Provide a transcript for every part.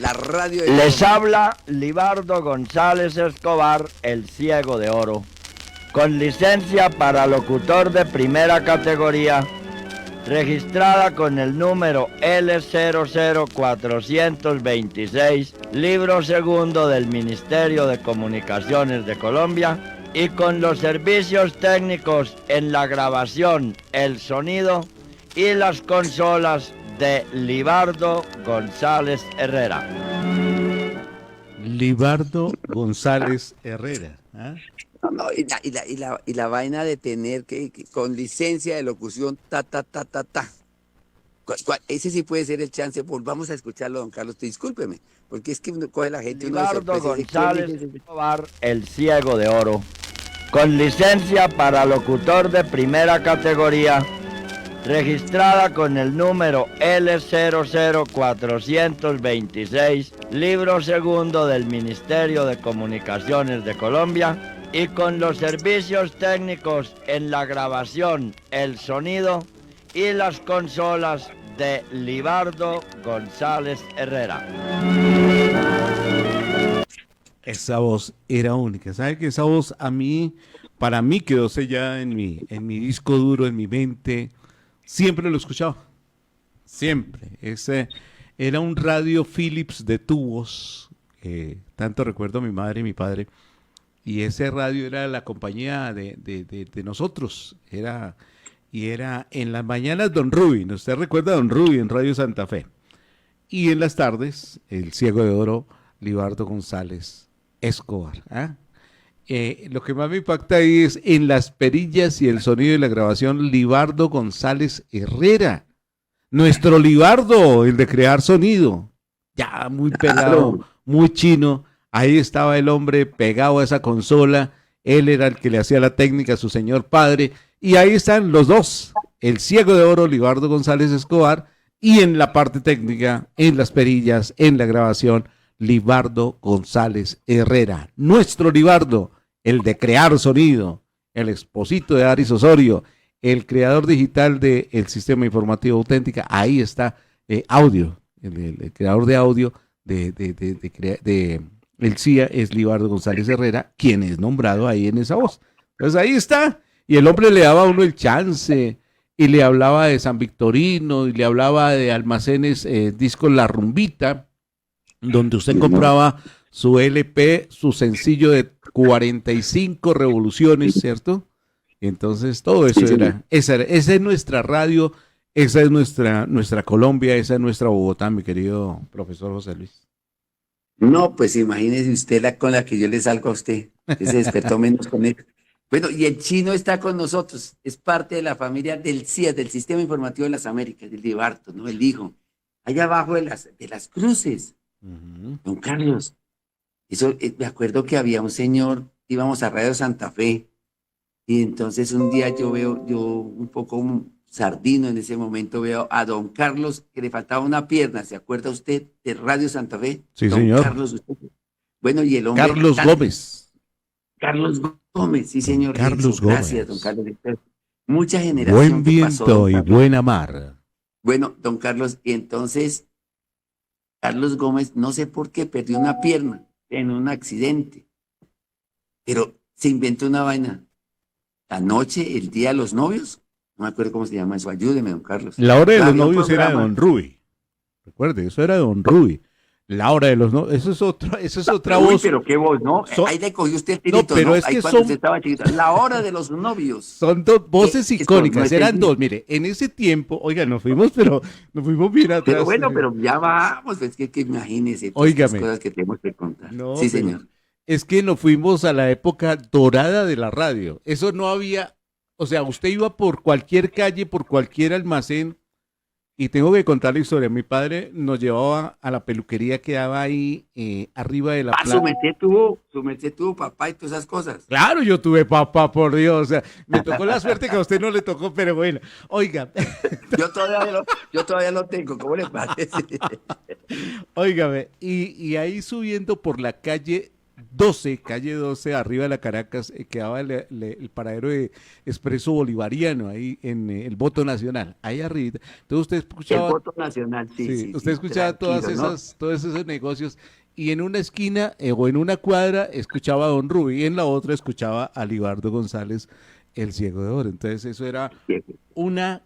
La radio de Les Colombia. habla Libardo González Escobar, el Ciego de Oro, con licencia para locutor de primera categoría, registrada con el número L00426, libro segundo del Ministerio de Comunicaciones de Colombia, y con los servicios técnicos en la grabación, el sonido y las consolas de Libardo González Herrera. Libardo González Herrera. ¿Ah? No, y la vaina de tener que con licencia de locución, ta. Ese sí puede ser el chance. Volvamos a escucharlo, don Carlos. Discúlpeme, porque es que uno coge la gente uno de Libardo sorpresa y dice, ¿quién González es ese? Escobar, el Ciego de Oro, con licencia para locutor de primera categoría, registrada con el número L00426, libro segundo del Ministerio de Comunicaciones de Colombia, y con los servicios técnicos en la grabación, el sonido y las consolas de Libardo González Herrera. Esa voz era única. ¿Sabe que esa voz para mí quedó sellada en mi disco duro, en mi mente? Siempre lo escuchaba. Siempre. Ese era un radio Philips de tubos. Tanto recuerdo a mi madre y mi padre. Y ese radio era la compañía de nosotros. Era en las mañanas Don Ruby. ¿Usted recuerda a Don Ruby en Radio Santa Fe? Y en las tardes, el Ciego de Oro, Libardo González Escobar. ¿Ah? Lo que más me impacta ahí es en las perillas y el sonido de la grabación, Libardo González Herrera. Nuestro Libardo, el de crear sonido. Ya muy pelado, muy chino. Ahí estaba el hombre pegado a esa consola. Él era el que le hacía la técnica a su señor padre. Y ahí están los dos. El Ciego de Oro, Libardo González Escobar. Y en la parte técnica, en las perillas, en la grabación, Libardo González Herrera. Nuestro Libardo, el de crear sonido, el Exposito de Aris Osorio, el creador digital del Sistema Informativo Auténtica. Ahí está audio, el creador de audio el CIA es Libardo González Herrera, quien es nombrado ahí en esa voz. Entonces ahí está. Y el hombre le daba a uno el chance, y le hablaba de San Victorino, y le hablaba de almacenes, discos La Rumbita, donde usted compraba su LP, su sencillo de 45 revoluciones, ¿cierto? Entonces todo eso esa es nuestra radio, esa es nuestra Colombia, esa es nuestra Bogotá, mi querido profesor José Luis. No, pues imagínese usted con la que yo le salgo a usted, que se despertó menos con él. Bueno, y el chino está con nosotros, es parte de la familia del CIA, del Sistema Informativo de las Américas, del Libardo, ¿no? El hijo. Allá abajo de las cruces. Don Carlos, eso, me acuerdo que había un señor, íbamos a Radio Santa Fe, y entonces un día yo un poco sardino en ese momento, veo a don Carlos que le faltaba una pierna, ¿se acuerda usted de Radio Santa Fe? Sí, don señor. Carlos, usted. Bueno, y el hombre... Carlos Gómez. Carlos Gómez, sí, señor. Carlos Gómez. Gracias, don Carlos. Mucha generación. Buen que viento pasó, y buena mar. Bueno, don Carlos, y entonces Carlos Gómez, no sé por qué, perdió una pierna en un accidente, pero se inventó una vaina. La noche, el día de los novios, no me acuerdo cómo se llama eso, ayúdeme, don Carlos. La hora de los Había un novios era de programa. Don Ruy. Recuerde, eso era de Don Ruy. La hora de los novios, eso es otra Uy, voz. pero qué voz, ¿no? Son- Ahí le cogió usted el tirito, No, pero ¿no? es Ahí que cuando son- usted estaba chiquito. La hora de los novios. Son dos voces Es icónicas, no eran entendí. dos. Mire, en ese tiempo, oiga, nos fuimos bien atrás. Pero bueno, pero ya vamos, es que imagínese todas Óigame. estas cosas que tenemos que contar. No, Sí, pero señor. es que nos fuimos a la época dorada de la radio. Eso no había, o sea, usted iba por cualquier calle, por cualquier almacén, y tengo que contar la historia. Mi padre nos llevaba a la peluquería que daba ahí arriba de la Su plaza. merced tuvo papá y todas esas cosas. Claro, yo tuve papá, por Dios. O sea, me tocó la suerte que a usted no le tocó, pero bueno. Oiga, Yo todavía lo tengo, ¿cómo le parece? óigame, y ahí subiendo por la calle 12, calle 12, arriba de la Caracas, quedaba el paradero de Expreso Bolivariano, ahí en el Voto Nacional, ahí arriba. Entonces usted El escuchaba, voto nacional, sí, sí, sí, usted sí, escuchaba tranquilo, ¿no? todos esos negocios, y en una esquina o en una cuadra escuchaba a Don Rubí, y en la otra escuchaba a Libardo González, el Ciego de Oro. Entonces eso era una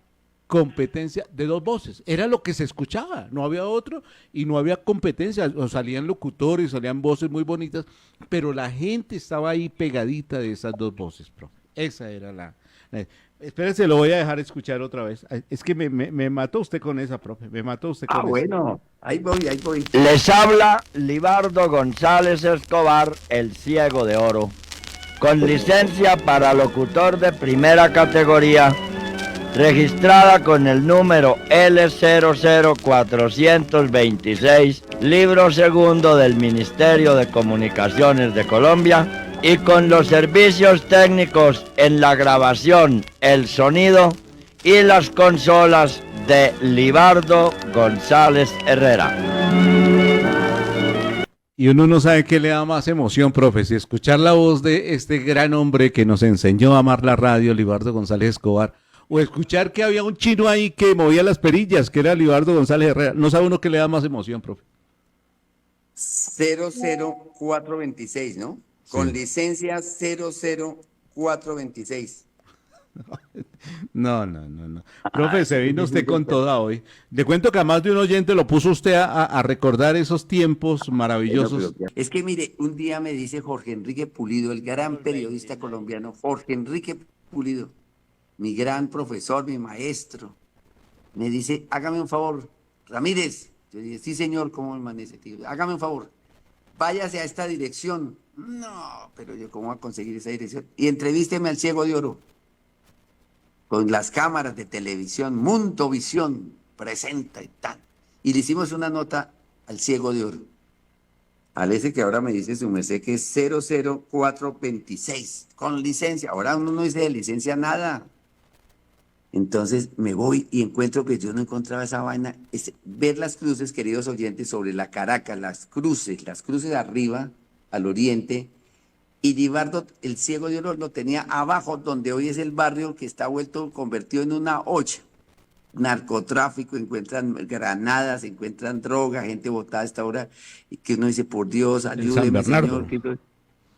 competencia de dos voces, era lo que se escuchaba, no había otro y no había competencia, o salían locutores, salían voces muy bonitas, pero la gente estaba ahí pegadita de esas dos voces, profe. Esa era espérense, lo voy a dejar escuchar otra vez. Ay, es que me mató usted con esa, profe, me mató usted con esa. Bueno, ahí voy, ahí voy. Les habla Libardo González Escobar, el Ciego de Oro, con licencia para locutor de primera categoría, registrada con el número L00426, libro segundo del Ministerio de Comunicaciones de Colombia, y con los servicios técnicos en la grabación, el sonido y las consolas de Libardo González Herrera. Y uno no sabe qué le da más emoción, profe, si escuchar la voz de este gran hombre que nos enseñó a amar la radio, Libardo González Escobar, o escuchar que había un chino ahí que movía las perillas, que era Libardo González Herrera. No sabe uno qué le da más emoción, profe. 00426, ¿no? Con licencia 00426. No. Profe, se vino usted con toda hoy. Le cuento que a más de un oyente lo puso usted a recordar esos tiempos maravillosos. Es que mire, un día me dice Jorge Enrique Pulido, el gran periodista colombiano, Jorge Enrique Pulido, mi gran profesor, mi maestro, me dice, hágame un favor, Ramírez. Yo dije, sí señor, ¿cómo amanece, tío? Hágame un favor, váyase a esta dirección. No, pero yo cómo voy a conseguir esa dirección. Y entrevísteme al Ciego de Oro. Con las cámaras de televisión, Mundovisión presenta y tal. Y le hicimos una nota al Ciego de Oro. Al ese que ahora me dice su merced que es 00426, con licencia. Ahora uno no dice de licencia nada. Entonces me voy y encuentro que yo no encontraba esa vaina. Es ver las cruces, queridos oyentes, sobre la Caracas, las cruces arriba, al oriente. Y Libardo, el Ciego de Oro, lo tenía abajo, donde hoy es el barrio que está convertido en una olla. Narcotráfico, encuentran granadas, encuentran droga, gente botada a esta hora, y que uno dice, por Dios, ayúdeme, señor.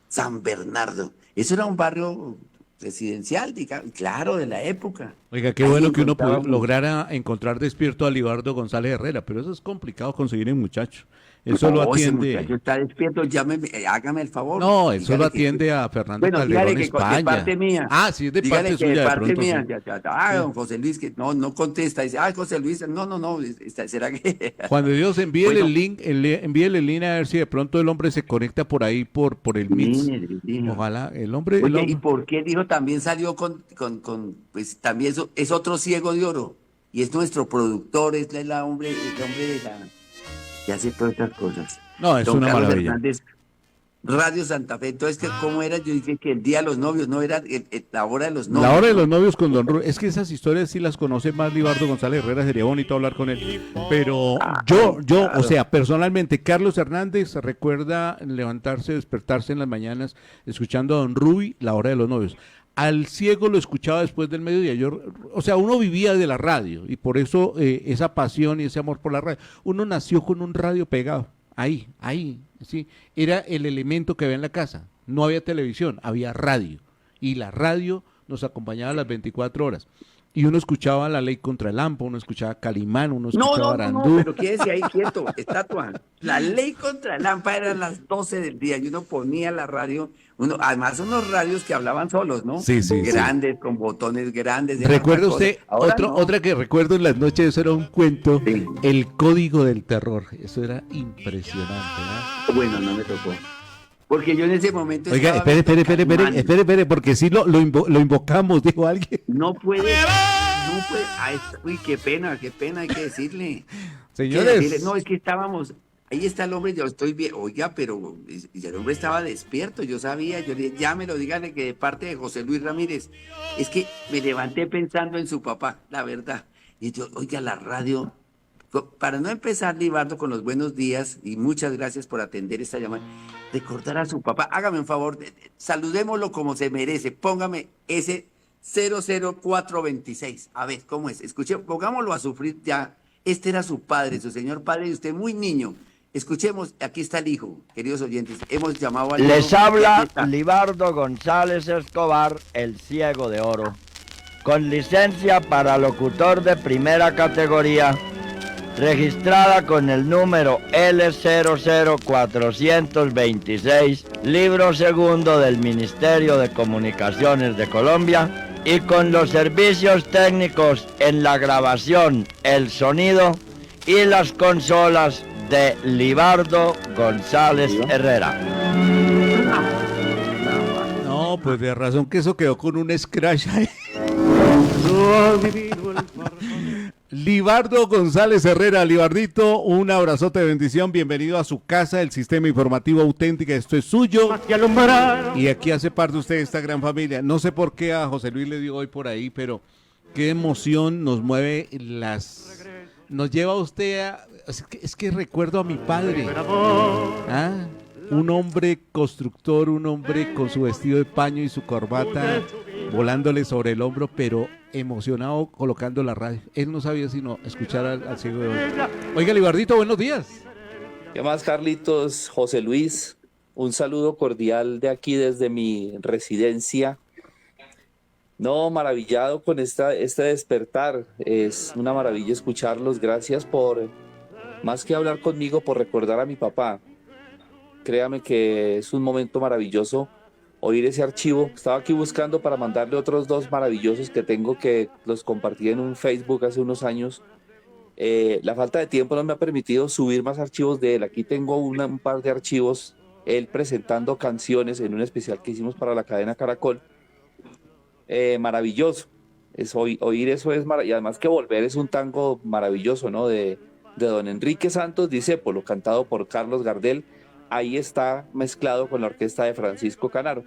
San Bernardo. Eso era un barrio residencial, digamos, claro, de la época. Oiga, qué bueno que uno lograra encontrar despierto a Libardo González Herrera, pero eso es complicado conseguir en muchacho. Él solo atiende. Ese está despierto, hágame el favor. No, él solo atiende a Fernando Calderón España. De parte mía. Ah, sí, es de parte suya. De parte pronto, mía. sí. Don José Luis, que no contesta. Dice, José Luis, no. ¿Será que? Cuando Dios envíele el link, envíele el link a ver si de pronto el hombre se conecta por ahí, por el Mix. Ojalá, el hombre. Oye, ¿y por qué dijo? También salió pues también es otro Ciego de Oro. Y es nuestro productor, es el hombre de la. Que hace todas estas cosas. No, es una Carlos maravilla. Hernández, Radio Santa Fe. Entonces, ¿cómo era? Yo dije que el día de los novios, no era la hora de los novios. La hora de los novios con Don Rubén. Es que esas historias sí las conoce más Libardo González Herrera, sería bonito hablar con él. Pero claro. O sea, personalmente, Carlos Hernández recuerda levantarse, despertarse en las mañanas, escuchando a Don Ruy, la hora de los novios. Al Ciego lo escuchaba después del mediodía. O sea, uno vivía de la radio y por eso esa pasión y ese amor por la radio. Uno nació con un radio pegado, ahí, sí. Era el elemento que había en la casa. No había televisión, había radio. Y la radio nos acompañaba a las 24 horas. Y uno escuchaba La Ley contra el AMPA, uno escuchaba Calimán, uno escuchaba Arandú. No, pero quédese ahí quieto, estatua. La Ley contra el AMPA era a las 12 del día y uno ponía la radio, además unos radios que hablaban solos, ¿no? Sí. Grandes, con botones grandes. ¿Recuerda usted? Otra que recuerdo en las noches, eso era un cuento, sí. El Código del Terror. Eso era impresionante, ¿no? Bueno, no me tocó. Porque yo en ese momento... Oiga, espere, porque si lo invocamos, dijo alguien. No puede. Ay, uy, qué pena, hay que decirle. Señores. No, es que estábamos... Ahí está el hombre, yo estoy bien. Oiga, pero el hombre estaba despierto, yo sabía, yo le dije, llámelo, dígale que de parte de José Luis Ramírez. Es que me levanté pensando en su papá, la verdad. Y yo, oiga, la radio... Para no empezar, Libardo, con los buenos días y muchas gracias por atender esta llamada, recordar a su papá, hágame un favor, saludémoslo como se merece, póngame ese 00426. A ver, ¿cómo es? Escuche, pongámoslo a sufrir ya. Este era su padre, su señor padre, y usted muy niño. Escuchemos, aquí está el hijo, queridos oyentes. Hemos llamado al Les hijo, habla aquí está. Libardo González Escobar, el ciego de oro, con licencia para locutor de primera categoría, registrada con el número L00426, libro segundo del Ministerio de Comunicaciones de Colombia, y con los servicios técnicos en la grabación, el sonido y las consolas de Libardo González Herrera. No, pues de razón que eso quedó con un scratch ahí. Libardo González Herrera, Libardito, un abrazote de bendición, bienvenido a su casa, el sistema informativo auténtica, esto es suyo, y aquí hace parte usted de esta gran familia. No sé por qué a José Luis le dio hoy por ahí, pero qué emoción nos mueve nos lleva usted a, es que recuerdo a mi padre, un hombre constructor, un hombre con su vestido de paño y su corbata volándole sobre el hombro, pero emocionado colocando la radio. Él no sabía sino escuchar al ciego de hoy. Oiga, Libardito, buenos días. ¿Qué más, Carlitos? José Luis, un saludo cordial de aquí desde mi residencia. No, maravillado con este despertar. Es una maravilla escucharlos. Gracias por, más que hablar conmigo, por recordar a mi papá. Créame que es un momento maravilloso oír ese archivo. Estaba aquí buscando para mandarle otros dos maravillosos que tengo, que los compartí en un Facebook hace unos años. La falta de tiempo no me ha permitido subir más archivos de él. Aquí tengo un par de archivos, él presentando canciones en un especial que hicimos para la cadena Caracol. Maravilloso. Oír eso es maravilloso. Y además que volver es un tango maravilloso, ¿no? De don Enrique Santos Discépolo, cantado por Carlos Gardel. Ahí está mezclado con la orquesta de Francisco Canaro.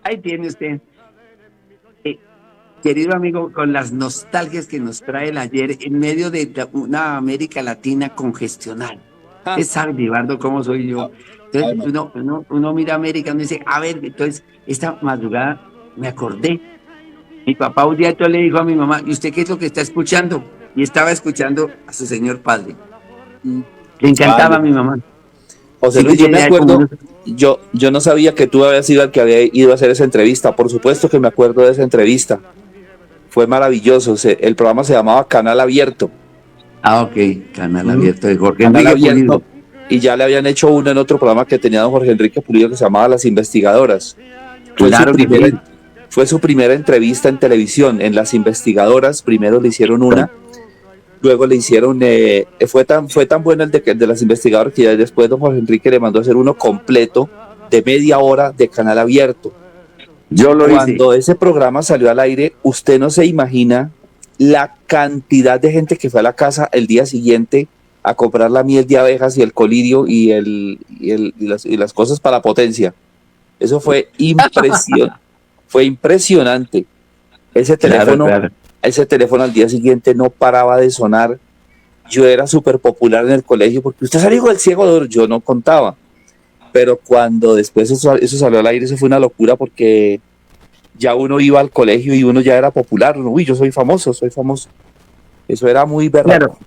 Ahí tiene usted, querido amigo, con las nostalgias que nos trae el ayer en medio de una América Latina congestionada. Usted sabe, Libardo, cómo soy yo. Entonces uno mira América y dice, a ver, entonces esta madrugada me acordé. Mi papá un día entonces le dijo a mi mamá, ¿y usted qué es lo que está escuchando? Y estaba escuchando a su señor padre. Le encantaba a mi mamá. José Luis, yo me acuerdo, yo no sabía que tú habías sido el que había ido a hacer esa entrevista. Por supuesto que me acuerdo de esa entrevista. Fue maravilloso. El programa se llamaba Canal Abierto. Ah, ok. Canal Abierto de Jorge Canal Enrique Abierto. Pulido. Y ya le habían hecho uno en otro programa que tenía don Jorge Enrique Pulido que se llamaba Las Investigadoras. Claro que sí. Fue su primera entrevista en televisión. En Las Investigadoras primero le hicieron una. Luego le hicieron, fue tan bueno el de Las Investigadoras que ya después don Jorge Enrique le mandó a hacer uno completo de media hora de Canal Abierto. Yo lo hice. Cuando ese programa salió al aire, usted no se imagina la cantidad de gente que fue a la casa el día siguiente a comprar la miel de abejas y el colirio y las cosas para la potencia. Eso fue impresionante. Ese teléfono. Claro. Ese teléfono al día siguiente no paraba de sonar. Yo era súper popular en el colegio porque usted salió del ciego de oro, yo no contaba. Pero cuando después eso salió al aire, eso fue una locura porque ya uno iba al colegio y uno ya era popular. Uy, yo soy famoso. Eso era muy verdad. Claro,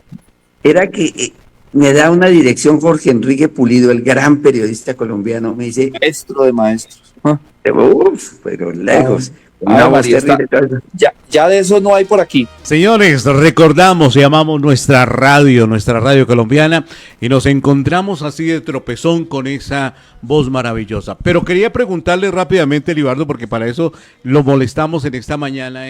era que me da una dirección Jorge Enrique Pulido, el gran periodista colombiano, me dice, Maestro de maestros. pero lejos. María, ya de eso no hay por aquí. Señores, recordamos y amamos nuestra radio colombiana, y nos encontramos así de tropezón con esa voz maravillosa. Pero quería preguntarle rápidamente, Libardo, porque para eso lo molestamos en esta mañana,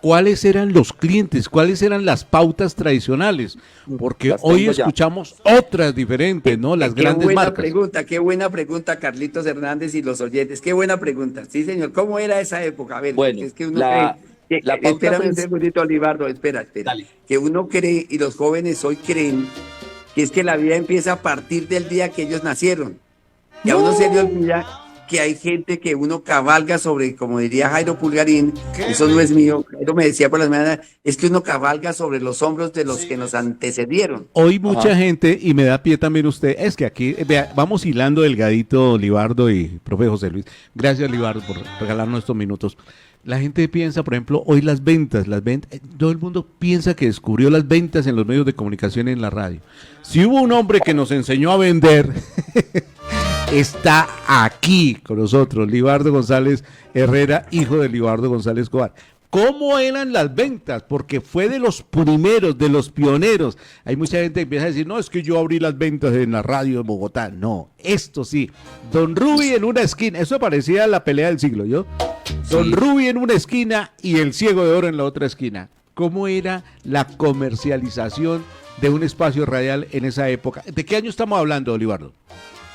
¿cuáles eran los clientes? ¿Cuáles eran las pautas tradicionales? Porque hoy escuchamos otras diferentes, ¿no? Las grandes marcas. Qué buena pregunta, Carlitos Hernández y los oyentes. Qué buena pregunta. Sí, señor. ¿Cómo era esa época? A ver, bueno, es que uno cree. Espérame un segundito, Libardo. Espera. Dale. Que uno cree, y los jóvenes hoy creen, que es que la vida empieza a partir del día que ellos nacieron. Y a uno se le olvida que hay gente que uno cabalga sobre, como diría Jairo Pulgarín, eso no es mío, Jairo me decía por las mañanas, es que uno cabalga sobre los hombros de los que nos antecedieron. Hoy mucha Ajá. gente, y me da pie también usted, es que aquí, vea, vamos hilando delgadito, Libardo y profe José Luis. Gracias, Libardo, por regalarnos estos minutos. La gente piensa, por ejemplo, hoy las ventas, todo el mundo piensa que descubrió las ventas en los medios de comunicación y en la radio. Si hubo un hombre que nos enseñó a vender, está aquí con nosotros, Libardo González Herrera, hijo de Libardo González Escobar. ¿Cómo eran las ventas? Porque fue de los primeros, de los pioneros. Hay mucha gente que empieza a decir, no, es que yo abrí las ventas en la radio de Bogotá. No, esto sí. Don Ruby en una esquina, eso parecía la pelea del siglo, ¿yo? Don Ruby en una esquina y el Ciego de Oro en la otra esquina. ¿Cómo era la comercialización de un espacio radial en esa época? ¿De qué año estamos hablando, Olivardo?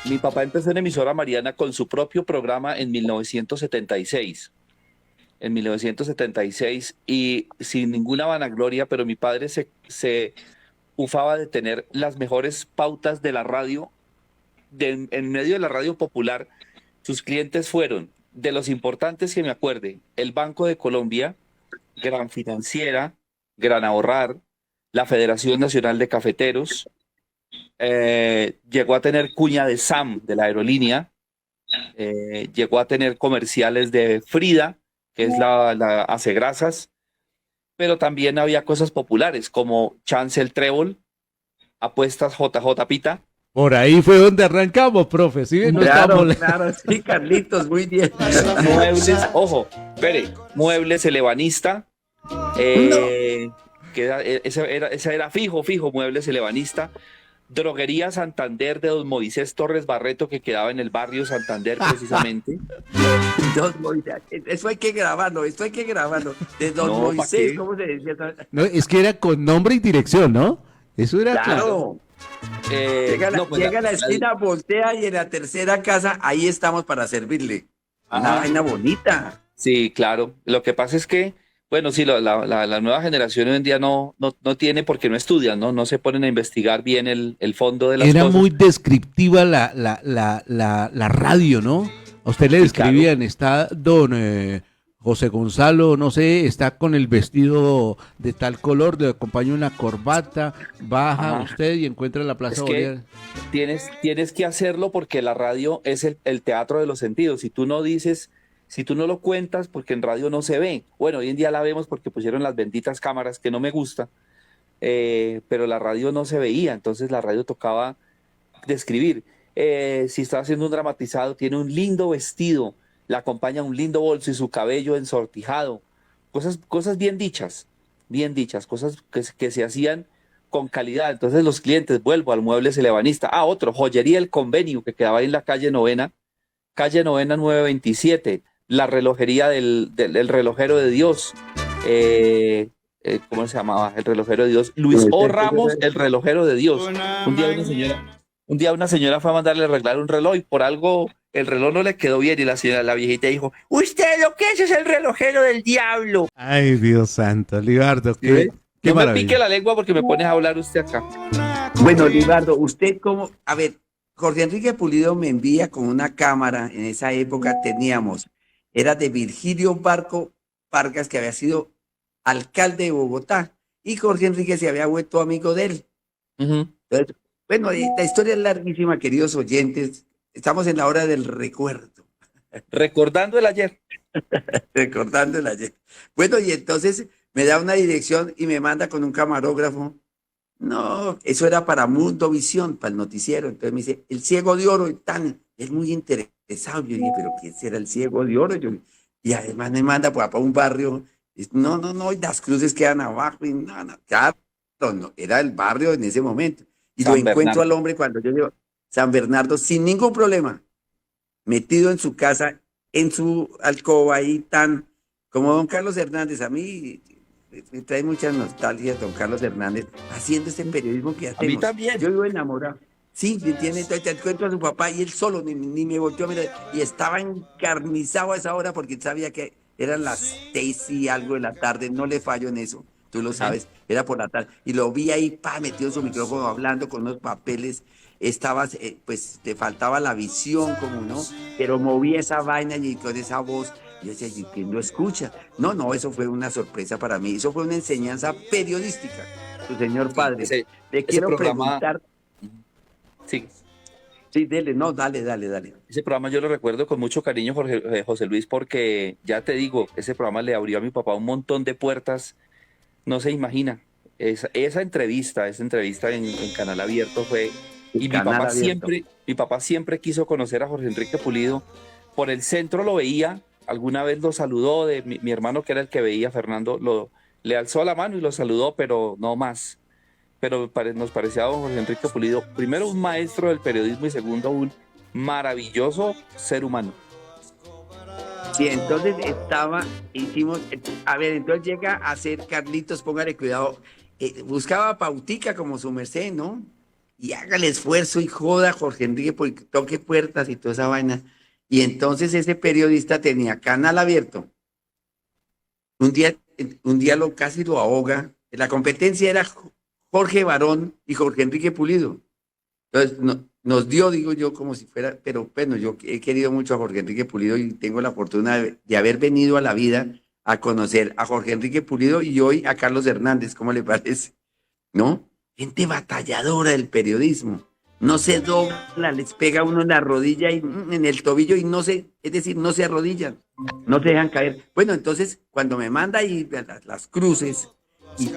Mi papá empezó en emisora Mariana con su propio programa en 1976. En 1976, y sin ninguna vanagloria, pero mi padre se ufaba de tener las mejores pautas de la radio, en medio de la radio popular. Sus clientes fueron, de los importantes que me acuerde, el Banco de Colombia, Gran Financiera, Gran Ahorrar, la Federación Nacional de Cafeteros, llegó a tener cuña de SAM, de la aerolínea, llegó a tener comerciales de Frida, que es la hace grasas, pero también había cosas populares como Chance el Trébol, Apuestas JJ Pita. Por ahí fue donde arrancamos, profe. ¿Sí? No Claro, estamos... claro, sí, Carlitos, muy bien. Muebles, ojo, espere, Muebles El Ebanista, esa era fijo, Muebles El Ebanista. Droguería Santander de don Moisés Torres Barreto, que quedaba en el barrio Santander precisamente. Eso hay que grabarlo, esto hay que grabarlo. De Don No, ¿pa' Moisés, qué? ¿cómo se decía? No, es que era con nombre y dirección, ¿no? Eso era claro. Claro. Llega a la esquina, voltea y en la tercera casa, ahí estamos para servirle. Una Ajá. vaina bonita. Sí, claro. Lo que pasa es que, bueno, sí, la nueva generación hoy en día no tiene porque no estudian, ¿no? No se ponen a investigar bien el fondo de las Era cosas. muy descriptiva la radio, ¿no? A usted le Sí, describían, está don José Gonzalo, no sé, está con el vestido de tal color, le acompaña una corbata, baja Ajá. usted y encuentra la Plaza Es que Bolívar. tienes que hacerlo porque la radio es el teatro de los sentidos. Si tú no dices, si tú no lo cuentas, porque en radio no se ve. Bueno, hoy en día la vemos porque pusieron las benditas cámaras, que no me gusta, pero la radio no se veía, entonces la radio tocaba describir. Si está haciendo un dramatizado, tiene un lindo vestido, le acompaña un lindo bolso y su cabello ensortijado. Cosas bien dichas, cosas que se hacían con calidad. Entonces los clientes, vuelvo al Muebles El Ebanista. Otro, Joyería El Convenio, que quedaba ahí en la calle Novena 927, la relojería del relojero de Dios. ¿Cómo se llamaba? El relojero de Dios. Luis O. Ramos, el relojero de Dios. Un día una señora fue a mandarle a arreglar un reloj y por algo el reloj no le quedó bien y la viejita dijo, usted lo que es el relojero del diablo. Ay, Dios santo, Libardo, ¿Sí ve? qué No me maravilla. pique la lengua porque me pones a hablar usted acá. Bueno, Libardo, usted como, a ver, Jorge Enrique Pulido me envía con una cámara, en esa época teníamos, era de Virgilio Barco Vargas, que había sido alcalde de Bogotá, y Jorge Enrique se había vuelto amigo de él. Ujú. Entonces, bueno, la historia es larguísima, queridos oyentes, estamos en la hora del recuerdo, Recordando el ayer. recordando el ayer. Bueno, y entonces me da una dirección y me manda con un camarógrafo. No, eso era para Mundo Visión, para el noticiero. Entonces me dice, el Ciego de Oro, es muy interesado. Yo dije, pero ¿quién será el Ciego de Oro? Y además me manda para un barrio. No, y las cruces quedan abajo. Y claro, no, era el barrio en ese momento. Y San lo encuentro Bernardo. al hombre cuando yo llego San Bernardo sin ningún problema, metido en su casa, en su alcoba ahí como don Carlos Hernández. A mí me trae muchas nostalgias don Carlos Hernández haciendo este periodismo que A mí hacemos. también. Yo vivo enamorado. Sí, me entiende, entonces te encuentro a su papá y él solo ni me volteó a mirar y estaba encarnizado a esa hora porque sabía que eran las 6 y algo de la tarde, no le fallo en eso. tú lo sabes, era por la tarde, y lo vi ahí, metido en su micrófono hablando con unos papeles, estabas, pues te faltaba la visión como, ¿no? Pero movía esa vaina y con esa voz, yo decía, ¿y quién lo escucha? No, no, eso fue una sorpresa para mí, eso fue una enseñanza periodística, su señor Sí, padre. Le ese quiero programa, preguntar, sí, sí, dele, no, dale. ese programa yo lo recuerdo con mucho cariño, José Luis, porque ya te digo, ese programa le abrió a mi papá un montón de puertas, no se imagina. Esa entrevista en Canal Abierto fue, El y canal abierto. mi papá siempre quiso conocer a Jorge Enrique Pulido. Por el centro lo veía, alguna vez lo saludó, mi hermano que era el que veía, Fernando, le alzó la mano y lo saludó, pero no más. Pero nos parecía a don Jorge Enrique Pulido, primero un maestro del periodismo y segundo un maravilloso ser humano. Sí, entonces hicimos, a ver, entonces llega a ser Carlitos, póngale cuidado, buscaba pautica como su merced, ¿no? Y haga el esfuerzo y joda a Jorge Enrique porque toque puertas y toda esa vaina. Y entonces ese periodista tenía canal abierto. Un día, casi lo ahoga. La competencia era Jorge Barón y Jorge Enrique Pulido. Entonces nos dio, digo yo, como si fuera, pero bueno, yo he querido mucho a Jorge Enrique Pulido y tengo la fortuna de haber venido a la vida a conocer a Jorge Enrique Pulido y hoy a Carlos Hernández, ¿cómo le parece? ¿No? Gente batalladora del periodismo. No se dobla, les pega uno en la rodilla y en el tobillo y es decir, no se arrodillan, no se dejan caer. Bueno, entonces, cuando me manda ahí las cruces y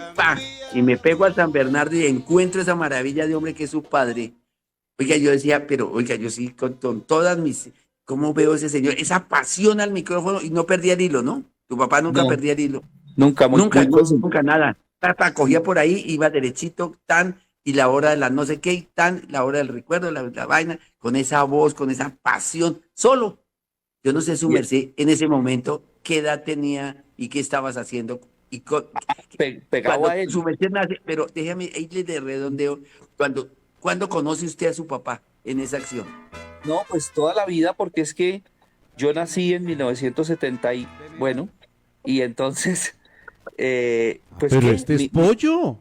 y me pego al San Bernardo y encuentro esa maravilla de hombre que es su padre. Oiga, yo decía, pero oiga, yo sí, con todas ¿cómo veo ese señor? Esa pasión al micrófono y no perdía el hilo, ¿no? Tu papá nunca No, perdía el hilo. nunca, Nunca, muy concentrado. nunca nada. Cogía por ahí, iba derechito, y la hora de la no sé qué, y la hora del recuerdo, la vaina, con esa voz, con esa pasión, solo. Yo no sé su merced en ese momento, qué edad tenía y qué estabas haciendo. Pegado Cuando a él. su merced nace, pero déjame ahí de redondeo, cuando conoce usted a su papá en esa acción. No, pues toda la vida, porque es que yo nací en 1970 y bueno, y entonces, pues Pero que, este es pollo.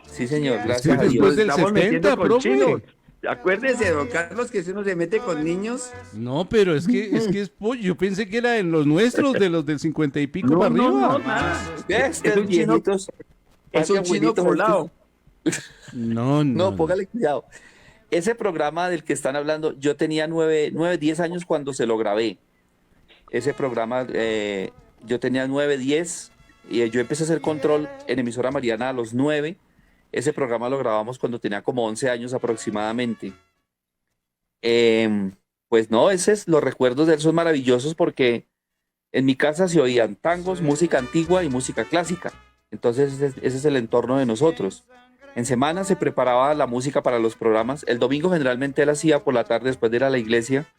sí señor, Este gracias es a después Dios. del Estamos 70, metiendo con chino. profe. Acuérdese, don Carlos, que si uno se mete con niños. No, pero es que es pollo. Yo pensé que era en los nuestros, de los del 50 y pico para arriba. nada. Este Es un chino, viejitos, es un casi chino abuelitos, colado. No, no. no, póngale cuidado. Ese programa del que están hablando, yo tenía 10 años cuando se lo grabé. Ese programa, yo tenía 9, 10, y yo empecé a hacer control en emisora Mariana a los 9. Ese programa lo grabamos cuando tenía como 11 años aproximadamente. Pues no, los recuerdos de él son maravillosos porque en mi casa se oían tangos, música antigua y música clásica. Entonces ese es el entorno de nosotros. En semana se preparaba la música para los programas. El domingo generalmente él hacía por la tarde después de ir a la iglesia.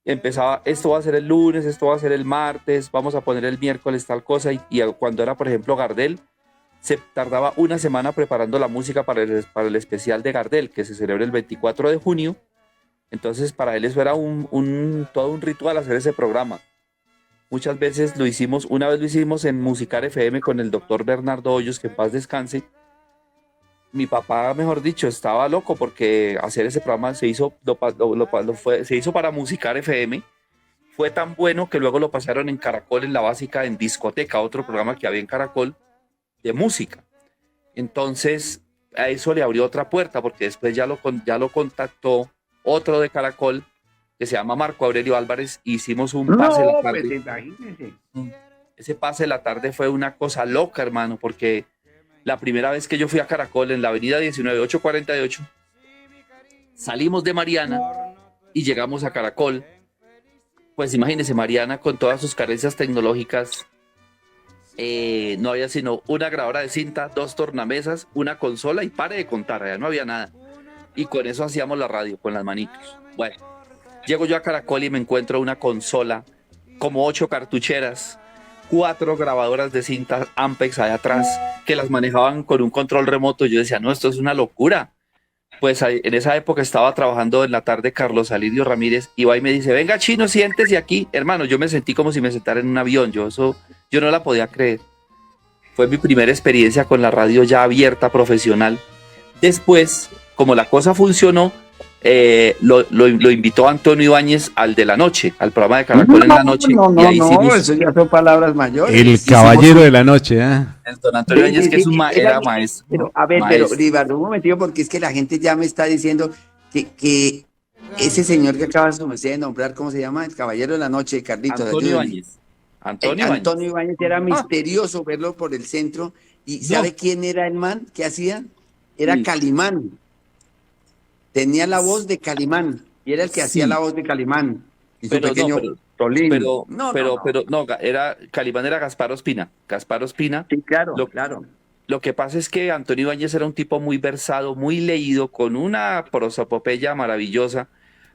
Empezaba, esto va a ser el lunes, esto va a ser el martes, vamos a poner el miércoles tal cosa. Y cuando era, por ejemplo, Gardel, se tardaba una semana preparando la música para el especial de Gardel, que se celebra el 24 de junio. Entonces para él eso era todo un ritual hacer ese programa. Muchas veces lo hicimos, una vez lo hicimos en Musicar FM con el doctor Bernardo Hoyos, que en paz descanse. Mi papá, mejor dicho, estaba loco porque hacer ese programa se hizo para Musicar FM. Fue tan bueno que luego lo pasaron en Caracol, en la básica, en Discoteca, otro programa que había en Caracol de música. Entonces a eso le abrió otra puerta porque después ya lo contactó otro de Caracol que se llama Marco Aurelio Álvarez. Hicimos un pase de la tarde. Pues imagínese. Ese pase de la tarde fue una cosa loca, hermano, porque la primera vez que yo fui a Caracol en la avenida 19848, salimos de Mariana y llegamos a Caracol. Pues imagínense, Mariana con todas sus carencias tecnológicas, no había sino una grabadora de cinta, 2 tornamesas, una consola y pare de contar, allá no había nada. Y con eso hacíamos la radio, con las manitos. Bueno, llego yo a Caracol y me encuentro una consola, como 8 cartucheras, 4 grabadoras de cinta Ampex allá atrás, que las manejaban con un control remoto. Yo decía, no, esto es una locura. Pues en esa época estaba trabajando en la tarde Carlos Alirio Ramírez, y va y me dice, venga Chino, siéntese aquí. Hermano, yo me sentí como si me sentara en un avión, yo no la podía creer. Fue mi primera experiencia con la radio ya abierta, profesional. Después, como la cosa funcionó, lo invitó Antonio Ibáñez al de la noche, al programa de Caracol en la noche. No, y ahí sí eso ya son palabras mayores. El Sí, caballero de la noche, ¿ah? el don Antonio Sí, Ibáñez, sí, que es sí, era maestro. Pero, a ver, maestro. pero Libardo, un momentito, porque es que la gente ya me está diciendo que ese señor que acabas de nombrar, ¿cómo se llama? El caballero de la noche, Carlitos. Antonio ayúdame. Ibáñez. Antonio Ibáñez. Antonio Ibáñez era misterioso verlo por el centro. ¿Y No. sabe quién era el man? ¿Qué hacía? Era Sí. Calimán. Tenía la voz de Calimán. Y era el que hacía Sí. la voz de Calimán. Y su Pero pequeño no, Tolín. pero No. Calimán era Gaspar Ospina. Gaspar Ospina. Sí, claro, Lo- claro. Lo que pasa es que Antonio Ibáñez era un tipo muy versado, muy leído, con una prosopopeya maravillosa.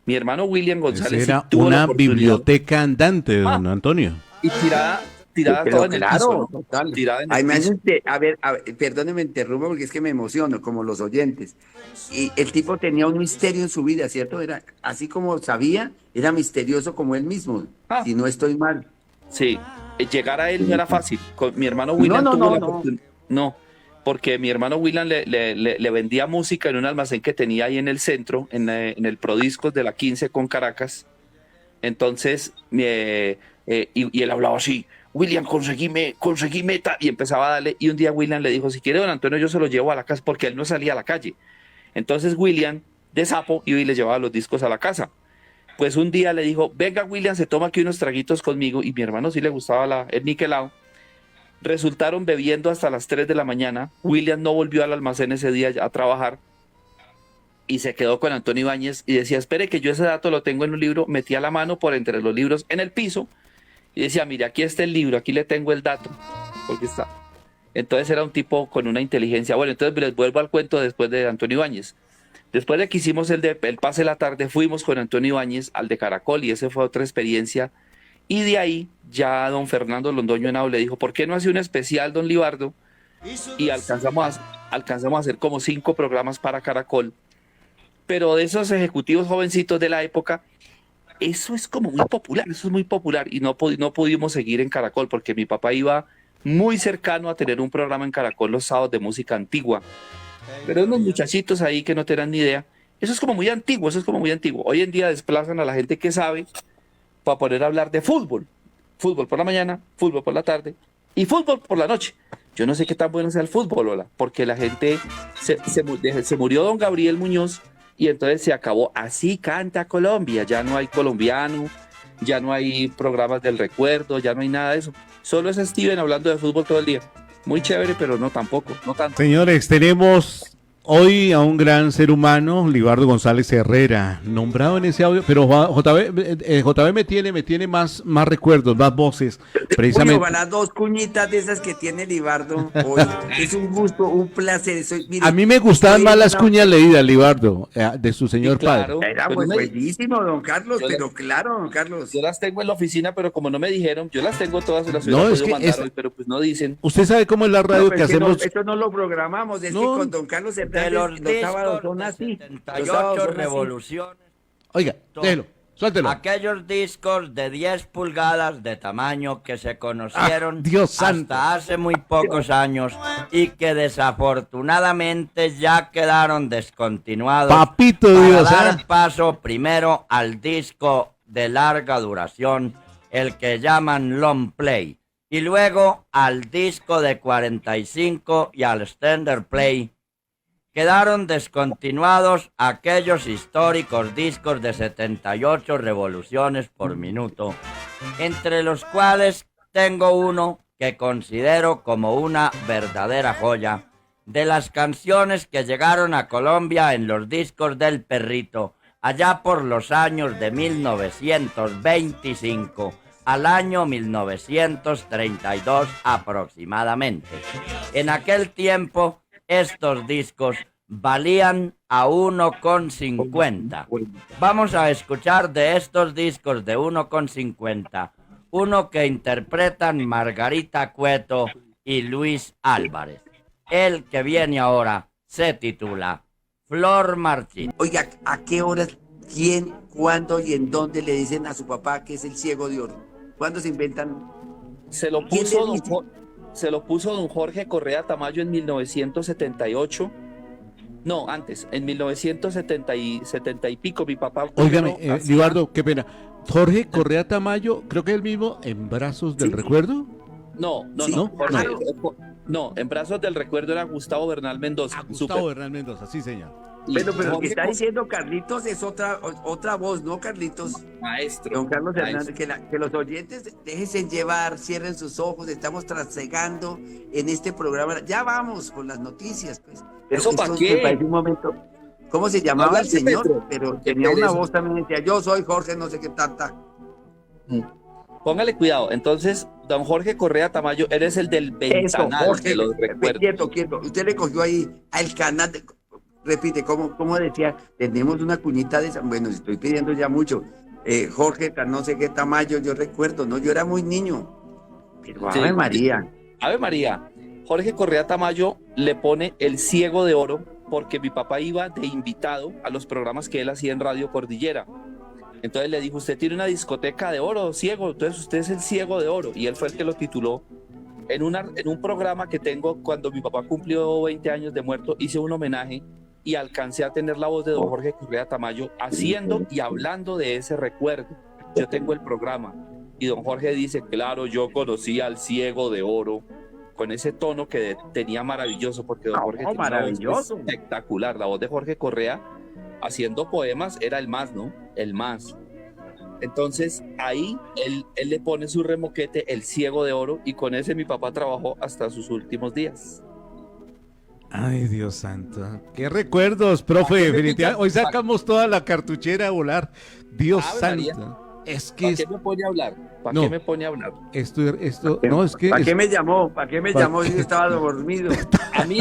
Mi hermano William González sí Era tuvo la una oportunidad. biblioteca andante, don Antonio. Y tirada Pero toda en el piso, ¿no? total. Tirada en el Ay, me piso. hace a ver, perdóneme, interrumpo porque es que me emociono, como los oyentes. Y el tipo tenía un misterio en su vida, ¿cierto? Era así como sabía, era misterioso como él mismo, Ah. si no estoy mal. Sí, llegar a él no era fácil. Con mi hermano William No, tuvo la no. oportunidad. No, porque mi hermano William le vendía música en un almacén que tenía ahí en el centro, en el Prodiscos de la 15 con Caracas. Entonces, y él hablaba así: William, conseguíme y empezaba a darle. Y un día William le dijo: si quiere, don Antonio, yo se lo llevo a la casa, porque él no salía a la calle. Entonces William, de sapo, iba y le llevaba los discos a la casa. Pues un día le dijo: venga, William, se toma aquí unos traguitos conmigo. Y mi hermano sí le gustaba el niquelao. Resultaron bebiendo hasta las 3 de la mañana. William no volvió al almacén ese día a trabajar y se quedó con Antonio Ibáñez y decía: espere que yo ese dato lo tengo en un libro. Metía la mano por entre los libros en el piso y decía: mire, aquí está el libro, aquí le tengo el dato, porque está. Entonces era un tipo con una inteligencia. Bueno, entonces les vuelvo al cuento después de Antonio Ibáñez. Después de que hicimos el pase de la tarde, fuimos con Antonio Ibáñez al de Caracol y esa fue otra experiencia. Y de ahí ya don Fernando Londoño Henao le dijo: ¿por qué no hace un especial, don Libardo? Y alcanzamos a hacer como 5 programas para Caracol. Pero de esos ejecutivos jovencitos de la época, eso es como muy popular, eso es muy popular. Y no pudimos seguir en Caracol porque mi papá iba muy cercano a tener un programa en Caracol los sábados de música antigua. Pero unos muchachitos ahí que no tenían ni idea. Eso es como muy antiguo, eso es como muy antiguo. Hoy en día desplazan a la gente que sabe para poder hablar de fútbol. Fútbol por la mañana, fútbol por la tarde y fútbol por la noche. Yo no sé qué tan bueno sea el fútbol, Lola, porque la gente se murió don Gabriel Muñoz y entonces se acabó. Así canta Colombia, ya no hay colombiano, ya no hay programas del recuerdo, ya no hay nada de eso. Solo es Steven hablando de fútbol todo el día. Muy chévere, pero no tampoco, no tanto. Señores, tenemos hoy a un gran ser humano, Libardo González Herrera, nombrado en ese audio, pero JB me tiene más recuerdos, más voces, Uy, precisamente. ojalá 2 cuñitas de esas que tiene Libardo hoy. Es un gusto, un placer. Mire, A mí me gustaban estoy más en las una- cuñas leídas, Libardo, de su señor Sí, claro. padre. Era Pero pues no me- buenísimo, don Carlos, Yo pero claro, don Carlos. Yo las tengo en la oficina, pero como no me dijeron, yo las tengo todas, se las No, hubiera es podido que mandar es- hoy, pero pues no dicen. Usted sabe cómo es la radio No, que pero es que hacemos. esto no lo programamos, es No. que con don Carlos De Hernández los los sábados discos son de así. Los 78 sábados son así. revoluciones. Oiga, déjelo, suéltelo. Aquellos discos de 10 pulgadas de tamaño que se conocieron Dios hasta santo. hace muy pocos años y que desafortunadamente ya quedaron descontinuados. Papito para Dios, dar paso primero al disco de larga duración, el que llaman long play, y luego al disco de 45 y al extender play. Quedaron descontinuados aquellos históricos discos de 78 revoluciones por minuto, entre los cuales tengo uno que considero como una verdadera joya, de las canciones que llegaron a Colombia en los discos del Perrito, allá por los años de 1925 al año 1932 aproximadamente. En aquel tiempo, estos discos valían a 1,50. Vamos a escuchar de estos discos de 1,50, uno que interpretan Margarita Cueto y Luis Álvarez. El que viene ahora se titula Flor Marchita. Oiga, ¿a qué horas, quién, cuándo y en dónde le dicen a su papá que es el ciego de oro? ¿Cuándo se inventan? Se lo ¿Quién puso le dice? se lo puso don Jorge Correa Tamayo en 1978. No, antes, en 1970 y pico, mi papá... Óigame, primero hacía- Libardo, qué pena. Jorge Correa Tamayo, creo que es el mismo, en Brazos del Sí. Recuerdo. No, no, Sí, no. Jorge, claro. no, en brazos del recuerdo era Gustavo Bernal Mendoza. Ah, Gustavo Súper. Bernal Mendoza, sí, señor. Y Pero lo que Jorge está diciendo Carlitos es otra voz, ¿no, Carlitos? Maestro. Don Carlos maestro. Hernández, que los oyentes déjense llevar, cierren sus ojos, estamos trasegando en este programa. Ya vamos con las noticias, pues. Pero ¿Eso pa' esto qué? me parece un momento. ¿Cómo se llamaba el hablaste, señor? Petro? Pero Qué tenía una pereza. voz también, decía, yo soy Jorge, no sé qué tanta. Póngale cuidado. Entonces, don Jorge Correa Tamayo, eres el del Eso, ventanal Jorge, de los recuerdos. quieto. Usted le cogió ahí al canal, repite, ¿cómo decía? Tenemos una cuñita de esa. Bueno, estoy pidiendo ya mucho. Jorge, no sé qué tamaño, yo recuerdo, ¿no? Yo era muy niño. Pero Sí. Ave María. Ave María, Jorge Correa Tamayo le pone el ciego de oro porque mi papá iba de invitado a los programas que él hacía en Radio Cordillera. Entonces le dijo, usted tiene una discoteca de oro, ciego, entonces usted es el ciego de oro. Y él fue el que lo tituló en un programa que tengo cuando mi papá cumplió 20 años de muerto, hice un homenaje y alcancé a tener la voz de don Jorge Correa Tamayo haciendo y hablando de ese recuerdo. Yo tengo el programa y don Jorge dice, claro, yo conocí al ciego de oro, con ese tono que tenía maravilloso, porque don Jorge tiene una voz maravilloso. espectacular. La voz de Jorge Correa haciendo poemas era el más, ¿no? El más. Entonces ahí él le pone su remoquete, el ciego de oro, y con ese mi papá trabajó hasta sus últimos días. Ay, Dios santo. Qué recuerdos, profe. Definitivamente. Hoy sacamos toda la cartuchera a volar. Dios Ave santo. María. Es que ¿Para qué me pone a hablar? ¿Para No. qué me pone a hablar? no, es que ¿Para es- qué me llamó? ¿Para qué me ¿Para llamó si yo estaba dormido? A mí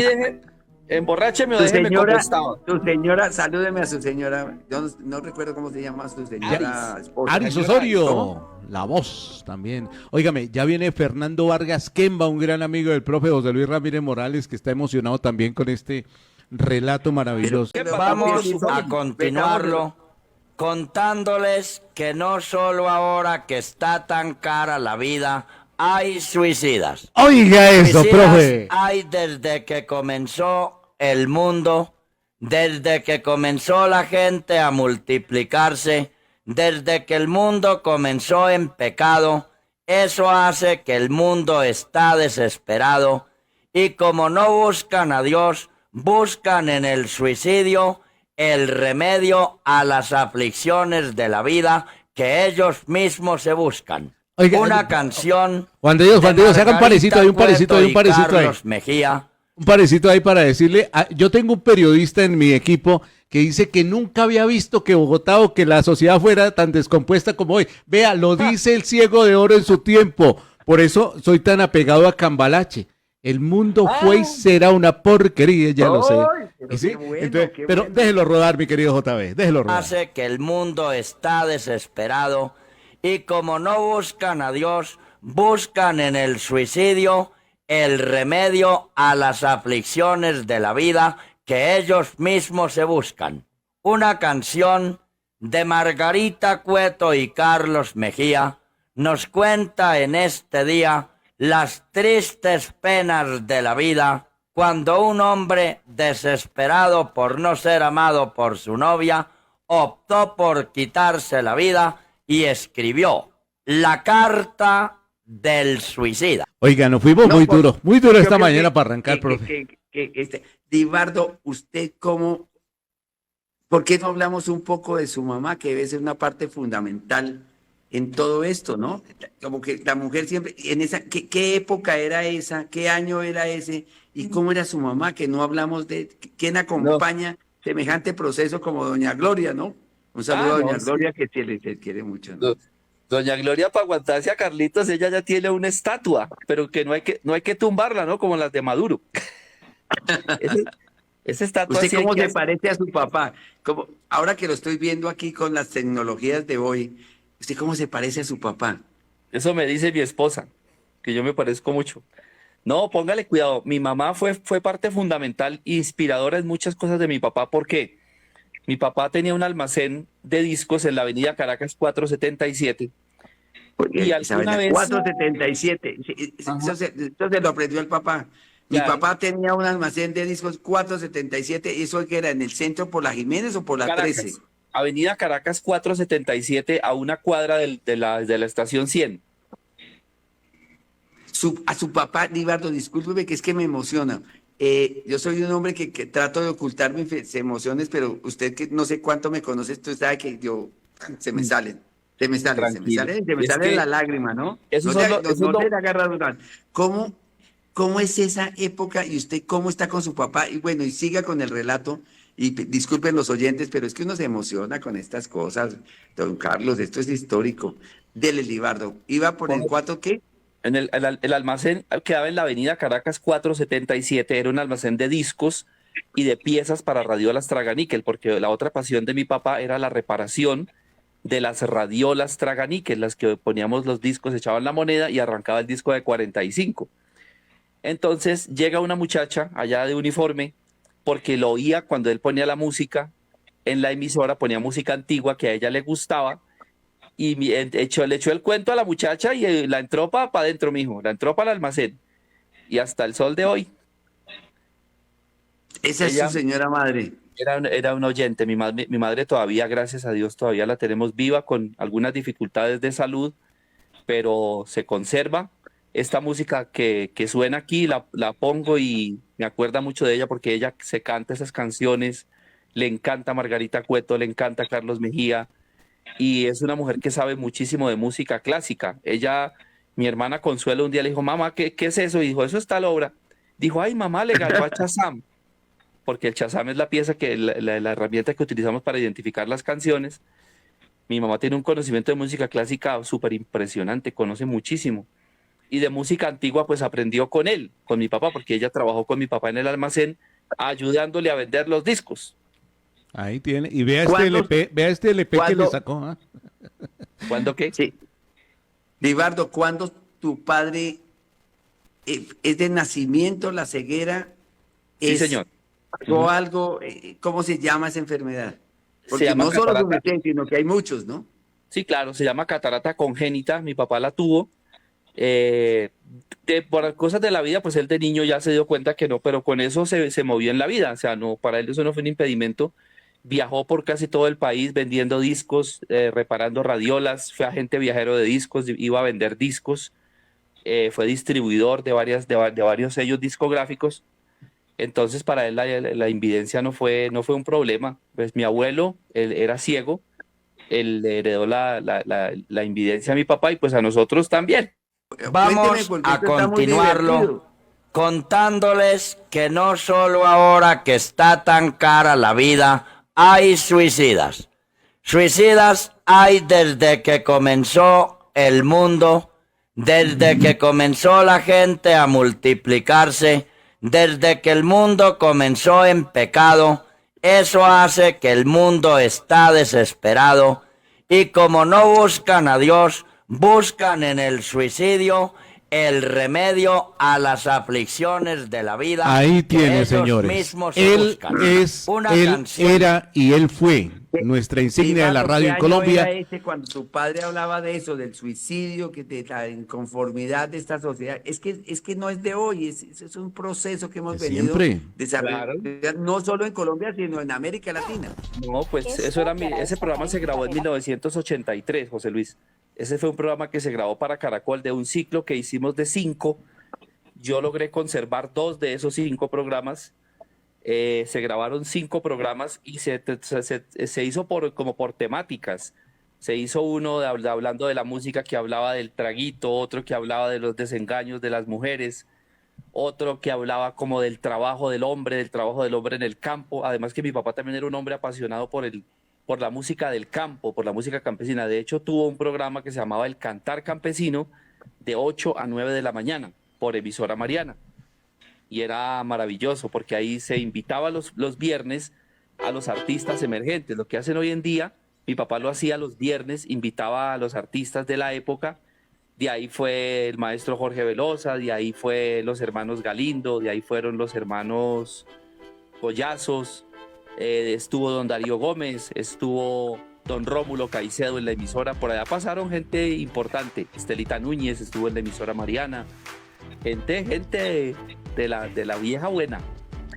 emborrácheme o Su déjeme como señora, estaba. su señora, salúdeme a su señora. Yo no recuerdo cómo se llama su señora esposa. Aris Señora, Osorio, ¿cómo? la voz también. Óigame, ya viene Fernando Vargas Kemba, un gran amigo del profe José Luis Ramírez Morales, que está emocionado también con este relato maravilloso. Pero- Vamos Pero- a continuarlo contándoles que no solo ahora que está tan cara la vida, hay suicidas. Oiga eso, Suicidas profe. hay desde que comenzó el mundo, desde que comenzó la gente a multiplicarse, desde que el mundo comenzó en pecado. Eso hace que el mundo está desesperado y como no buscan a Dios, buscan en el suicidio el remedio a las aflicciones de la vida que ellos mismos se buscan. Oiga, Una canción Juan de Dios, haga un parecito ahí, un parecito ahí, un Margarita parecito Cueto y ahí. Carlos Mejía. Un parecito ahí para decirle, yo tengo un periodista en mi equipo que dice que nunca había visto que Bogotá o que la sociedad fuera tan descompuesta como hoy. Vea, lo dice el ciego de oro en su tiempo. Por eso soy tan apegado a Cambalache. El mundo fue y será una porquería, ya lo sé. Ay, pero ¿Y sí? qué bueno, Entonces, qué pero bueno. déjelo rodar, mi querido JB, déjelo rodar. Hace que el mundo está desesperado y como no buscan a Dios, buscan en el suicidio el remedio a las aflicciones de la vida que ellos mismos se buscan. Una canción de Margarita Cueto y Carlos Mejía nos cuenta en este día las tristes penas de la vida cuando un hombre desesperado por no ser amado por su novia optó por quitarse la vida y escribió la carta del suicida. Oiga, nos fuimos No, muy duro yo esta creo mañana que- para arrancar, que- profe. Divardo, usted ¿por qué no hablamos un poco de su mamá, que debe ser una parte fundamental en todo esto, ¿no? Como que la mujer siempre, ¿qué época era esa? ¿Qué año era ese? ¿Y cómo era su mamá? Que no hablamos de, ¿quién acompaña semejante proceso como doña Gloria, ¿no? Un saludo a doña sí. Gloria, que se le quiere mucho, ¿no? Doña Gloria, para aguantarse a Carlitos, ella ya tiene una estatua, pero que no hay que tumbarla, ¿no? Como las de Maduro. Esa estatua ¿Usted sí hay cómo que se parece a su papá? Ahora que lo estoy viendo aquí con las tecnologías de hoy, ¿usted cómo se parece a su papá? Eso me dice mi esposa, que yo me parezco mucho. No, póngale cuidado. Mi mamá fue parte fundamental e inspiradora en muchas cosas de mi papá, porque mi papá tenía un almacén de discos en la avenida Caracas 477 Y Esa alguna vaina, vez, 477. ajá, Eso se lo aprendió el papá. Mi claro, papá tenía un almacén de discos 477. ¿Eso que era en el centro por la Jiménez o por la 13? Caracas, Avenida Caracas 477 a una cuadra de la estación 100. A su papá, Libardo, discúlpeme que es que me emociona. Yo soy un hombre que trato de ocultar mis emociones, pero usted que no sé cuánto me conoce, usted sabe que yo se me salen, Tranquilo. se me Y es salen que las lágrimas, ¿no? eso son lo, eso es No se lo, le agarra duda. ¿Cómo, cómo es esa época y usted cómo está con su papá? Y bueno, y siga con el relato. Y disculpen los oyentes, pero es que uno se emociona con estas cosas. Don Carlos, esto es histórico. Dele, Libardo. ¿Iba por el 4 qué? en el almacén quedaba en la avenida Caracas 477, era un almacén de discos y de piezas para radiolas Traga-Níquel, porque la otra pasión de mi papá era la reparación de las radiolas Traga-Níquel, las que poníamos los discos, echaban la moneda y arrancaba el disco de 45. Entonces llega una muchacha allá de uniforme, porque lo oía cuando él ponía la música en la emisora, ponía música antigua que a ella le gustaba y le echó el cuento a la muchacha y la entró para adentro, mijo, la entró para el almacén. Y hasta el sol de hoy, Esa es su ella señora madre. era un oyente. Mi madre todavía, gracias a Dios, todavía la tenemos viva con algunas dificultades de salud, pero se conserva. Esta música que suena aquí la pongo y me acuerda mucho de ella porque ella se canta esas canciones, le encanta Margarita Cueto, le encanta Carlos Mejía y es una mujer que sabe muchísimo de música clásica. Ella, mi hermana Consuelo, un día le dijo, mamá, ¿qué es eso? Y dijo, eso es tal obra. Dijo, ay, mamá, le ganó al Chazam, porque el Chazam es la pieza la herramienta que utilizamos para identificar las canciones. Mi mamá tiene un conocimiento de música clásica súper impresionante, conoce muchísimo. Y de música antigua, pues aprendió con él, con mi papá, porque ella trabajó con mi papá en el almacén, ayudándole a vender los discos. Ahí tiene. Y vea este ¿Cuándo, LP, vea este LP que le cuándo, sacó. ¿Ah? ¿Cuándo qué? sí, Libardo, cuando tu padre es de nacimiento la ceguera, Sí, es señor. pasó algo, ¿cómo se llama esa enfermedad? Se Porque llama no solo su catarata. merced, sino que hay muchos, ¿no? Sí, claro, se llama catarata congénita. Mi papá la tuvo. Eh, por cosas de la vida, pues él de niño ya se dio cuenta que no, pero con eso se movió en la vida. O sea, no, para él eso no fue un impedimento. Viajó por casi todo el país vendiendo discos, reparando radiolas, fue agente viajero de discos, iba a vender discos, fue distribuidor de varios sellos discográficos. Entonces para él la invidencia no fue un problema. Pues mi abuelo, él era ciego, él le heredó la invidencia a mi papá y pues a nosotros también. Cuénteme, Vamos porque a esto está muy continuarlo divertido. contándoles que no solo ahora que está tan cara la vida hay suicidas. Suicidas hay desde que comenzó el mundo, desde que comenzó la gente a multiplicarse, desde que el mundo comenzó en pecado. Eso hace que el mundo está desesperado y como no buscan a Dios, buscan en el suicidio el remedio a las aflicciones de la vida. Ahí que tiene, ellos señores. mismos Él buscan. Una él canción. era y él fue nuestra insignia de la Libardo, radio ¿qué en año Colombia. era ese cuando tu padre hablaba de eso, del suicidio, que de la inconformidad de esta sociedad? Es que no es de hoy, es un proceso que hemos De venido siempre. desarrollando, no solo en Colombia, sino en América Latina. No, pues ese programa se grabó en 1983, José Luis. Ese fue un programa que se grabó para Caracol de un ciclo que hicimos de 5. Yo logré conservar 2 de esos 5 programas. Se grabaron 5 programas y se hizo como por temáticas. Se hizo uno hablando de la música que hablaba del traguito, otro que hablaba de los desengaños de las mujeres, otro que hablaba como del trabajo del hombre en el campo. Además que mi papá también era un hombre apasionado por la música del campo, por la música campesina. De hecho, tuvo un programa que se llamaba El Cantar Campesino de 8 a 9 de la mañana por emisora Mariana. Y era maravilloso porque ahí se invitaba los viernes a los artistas emergentes. Lo que hacen hoy en día, mi papá lo hacía los viernes, invitaba a los artistas de la época. De ahí fue el maestro Jorge Velosa, de ahí fue los hermanos Galindo, de ahí fueron los hermanos Collazos, estuvo don Darío Gómez, estuvo don Rómulo Caicedo en la emisora, por allá pasaron gente importante, Estelita Núñez estuvo en la emisora Mariana, gente de la vieja buena.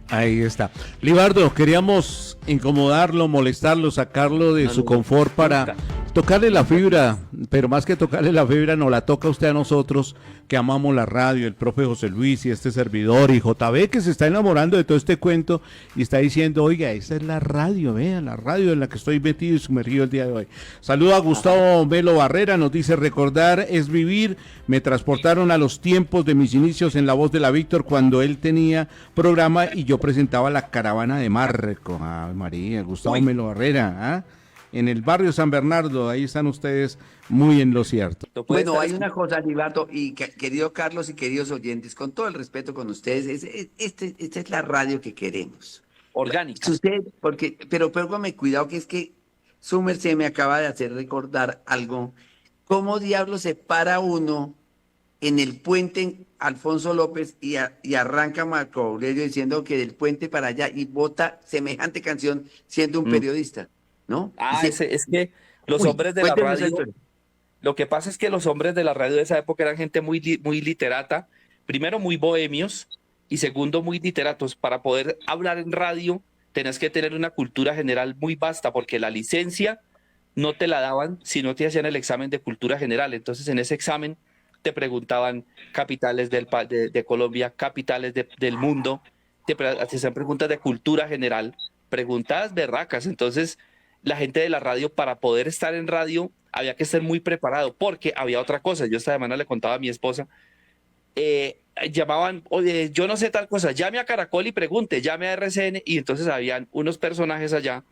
Ahí está. Libardo, queríamos incomodarlo, molestarlo, sacarlo de su confort para tocarle la fibra, pero más que tocarle la fibra, nos la toca usted a nosotros que amamos la radio, el profe José Luis y este servidor y JB que se está enamorando de todo este cuento y está diciendo, oiga, esta es la radio, vean, la radio en la que estoy metido y sumergido el día de hoy. Saludo a Gustavo Melo Barrera, nos dice, recordar es vivir, me transportaron a los tiempos de mis inicios en La Voz de la Víctor cuando él tenía programa y yo presentaba La Caravana de Marco. Ay, María, Gustavo Melo Barrera, ¿ah? En el barrio San Bernardo, ahí están ustedes muy en lo cierto. Bueno, hay una cosa, Libardo, y querido Carlos y queridos oyentes, con todo el respeto con ustedes, esta es la radio que queremos. Orgánica. Sucede, pero póngame cuidado, que es que su merced me acaba de hacer recordar algo. ¿Cómo diablos se para uno en el puente Alfonso López y arranca Marco Aurelio diciendo que del puente para allá y vota semejante canción siendo un periodista? ¿No? Es que los hombres de la radio, lo que pasa es que los hombres de la radio de esa época eran gente muy literata, primero muy bohemios y segundo muy literatos. Para poder hablar en radio tenés que tener una cultura general muy vasta, porque la licencia no te la daban si no te hacían el examen de cultura general. Entonces en ese examen te preguntaban capitales de Colombia, capitales del mundo, te hacían preguntas de cultura general, preguntas berracas. Entonces la gente de la radio, para poder estar en radio, había que ser muy preparado, porque había otra cosa. Yo esta semana le contaba a mi esposa, llamaban, oye, yo no sé tal cosa, llame a Caracol y pregunte, llame a RCN, y entonces habían unos personajes allá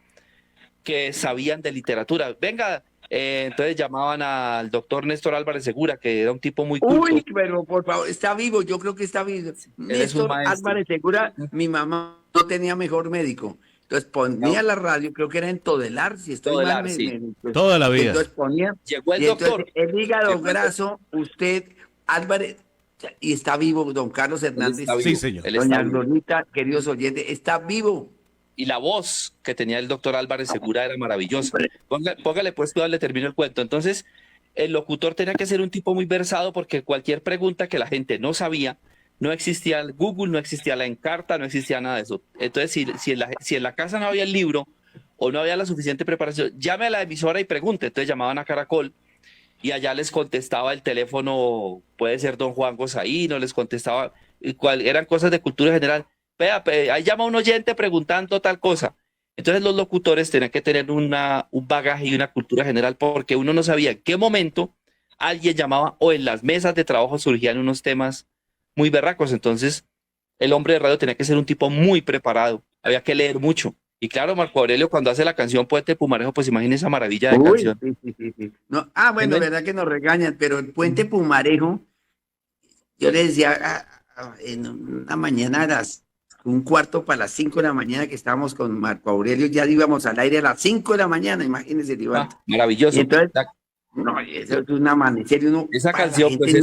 que sabían de literatura. Venga, entonces llamaban al doctor Néstor Álvarez Segura, que era un tipo muy culto. Uy, pero por favor, está vivo, yo creo que está vivo. Néstor Álvarez Segura, mi mamá no tenía mejor médico. Entonces ponía la radio, creo que era en Todelar, si estoy Todelar, mal. sí. Toda la vida. Entonces ponía, Llegó el doctor. El hígado graso, usted, Álvarez, y está vivo, don Carlos Hernández. Sí, señor. Doña Glorita, queridos oyentes, está vivo. Y la voz que tenía el doctor Álvarez Segura era maravillosa. Póngale pues cuidado, le termino el cuento. Entonces, el locutor tenía que ser un tipo muy versado, porque cualquier pregunta que la gente no sabía, no existía el Google, no existía la Encarta, no existía nada de eso. Entonces, si en la casa no había el libro o no había la suficiente preparación, llame a la emisora y pregunte. Entonces llamaban a Caracol y allá les contestaba el teléfono, puede ser don Juan Gozaíno, les contestaba, eran cosas de cultura general. Vea, ahí llama un oyente preguntando tal cosa. Entonces los locutores tenían que tener un bagaje y una cultura general, porque uno no sabía en qué momento alguien llamaba, o en las mesas de trabajo surgían unos temas muy berracos. Entonces el hombre de radio tenía que ser un tipo muy preparado, había que leer mucho. Y claro, Marco Aurelio, cuando hace la canción Puente Pumarejo, pues imagínese esa maravilla de canción. Sí. No, bueno, verdad que nos regañan, pero el Puente Pumarejo, yo le decía en una mañana a las 1:15 para las 5 de la mañana, que estábamos con Marco Aurelio, ya íbamos al aire a las 5 de la mañana, imagínense, Iván. Maravilloso. Y entonces, no, eso es un amanecer. Esa canción, pues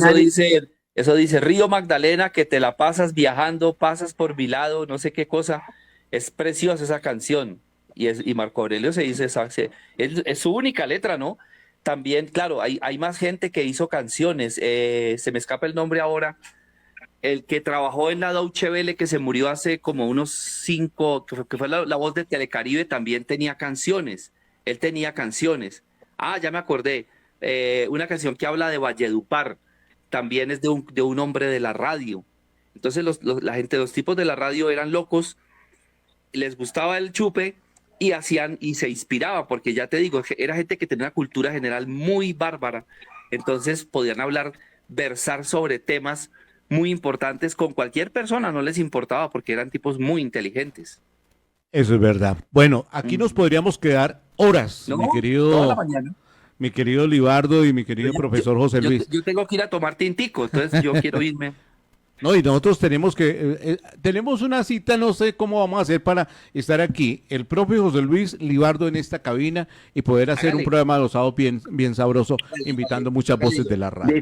eso dice, Río Magdalena, que te la pasas viajando, pasas por mi lado, no sé qué cosa. Es preciosa esa canción. Y Marco Aurelio se dice, es su única letra, ¿no? También, claro, hay más gente que hizo canciones. Se me escapa el nombre ahora. El que trabajó en la Deutsche Welle, que se murió hace como unos 5, que fue la voz de Telecaribe, también tenía canciones. Él tenía canciones. Ya me acordé. Una canción que habla de Valledupar. También es de un hombre de la radio. Entonces los tipos de la radio eran locos, les gustaba el chupe y se inspiraba, porque ya te digo, era gente que tenía una cultura general muy bárbara. Entonces podían versar sobre temas muy importantes con cualquier persona, no les importaba, porque eran tipos muy inteligentes. Eso es verdad. Bueno, aquí nos podríamos quedar horas, ¿No? toda la mañana. Mi querido Libardo y mi querido profesor José Luis. Yo tengo que ir a tomar tintico, entonces yo quiero irme. No, y nosotros tenemos tenemos una cita, no sé cómo vamos a hacer para estar aquí, el propio José Luis, Libardo en esta cabina y poder hacer un programa de los sábados bien sabroso, invitando muchas voces de la radio.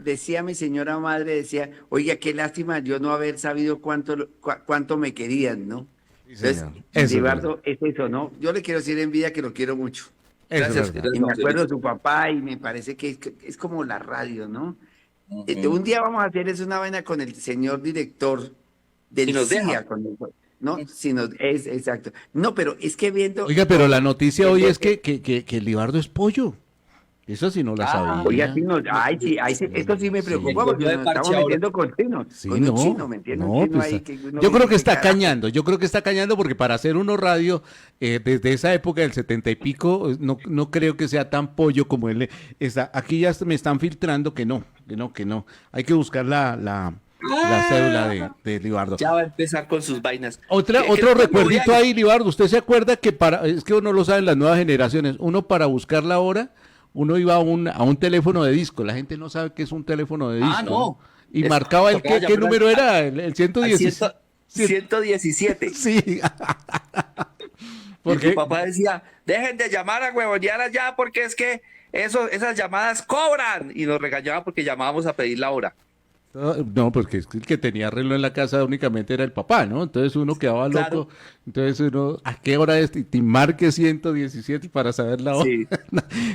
Decía mi señora madre, decía, oiga, qué lástima yo no haber sabido cuánto me querían, ¿no? Sí, Entonces, señor. Eso es Libardo, es eso, ¿no? Yo le quiero decir en vida que lo quiero mucho. Eso es Gracias, verdad. Y me gracias, acuerdo de Joselito. su papá y me parece que es como la radio, ¿no? Ujú. Un día vamos a hacer es una vaina con el señor director Si del nos deja. CIA, ¿no? Si nos, es exacto. No, pero es que viendo Oiga, pero la noticia hoy viendo, es que el Libardo es pollo. Eso sí no la oiga, sí sabía. nos, ay, sí, ay, sí, esto sí me Me preocupa Sí. cogió porque de nos parche estamos ahora. metiendo Sí, con un no, chino, ¿me entiendes? Un no, chino pues, ahí que uno yo creo dice, que ¿qué está carajo? cañando, yo creo que está cañando porque para hacer uno radio desde esa época del 70 y pico, no creo que sea tan pollo como él está. Aquí ya me están filtrando que no. Hay que buscar la cédula de Libardo. Ya va a empezar con sus vainas. Otro ¿Qué recuerdito voy a- ahí, Libardo. ¿Usted se acuerda que es que uno lo saben las nuevas generaciones, uno para buscar la hora, uno iba a un teléfono de disco, la gente no sabe qué es un teléfono de disco, Ah, ¿no? no. Y Es- marcaba tocaba ¿qué llamar número era? El al 110. 117. Sí. Y tu Porque papá decía, dejen de llamar a huevonear allá porque es que esas llamadas cobran. Y nos regañaba porque llamábamos a pedir la hora. no, porque es que el que tenía reloj en la casa únicamente era el papá, ¿no? Entonces uno quedaba loco. Claro. Entonces uno, ¿a qué hora es? Y marque 117 para saber la hora. Sí.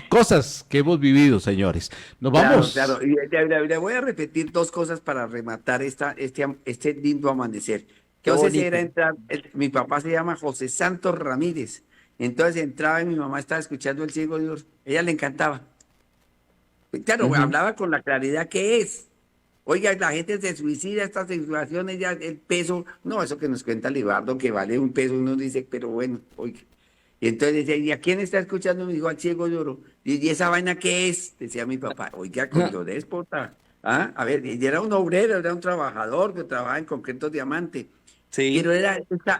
Cosas que hemos vivido, señores. Nos vamos. Claro, claro. Y le voy a repetir dos cosas para rematar este lindo amanecer. Qué Entonces bonito. era entrar, mi papá se llama José Santos Ramírez. Entonces entraba y mi mamá estaba escuchando El Ciego de Oro. Ella le encantaba. Claro, hablaba con la claridad que es. Oiga, la gente se suicida, estas situaciones, ya el peso, no, eso que nos cuenta Libardo, que vale un peso, uno dice, pero bueno, oiga. Y entonces decía, ¿y a quién está escuchando? Me dijo, al Ciego de Oro. ¿Y esa vaina qué es? Decía mi papá, oiga, con lo déspota. ¿Ah? A ver, y era un obrero, era un trabajador que trabajaba en concreto diamante. Sí. Pero era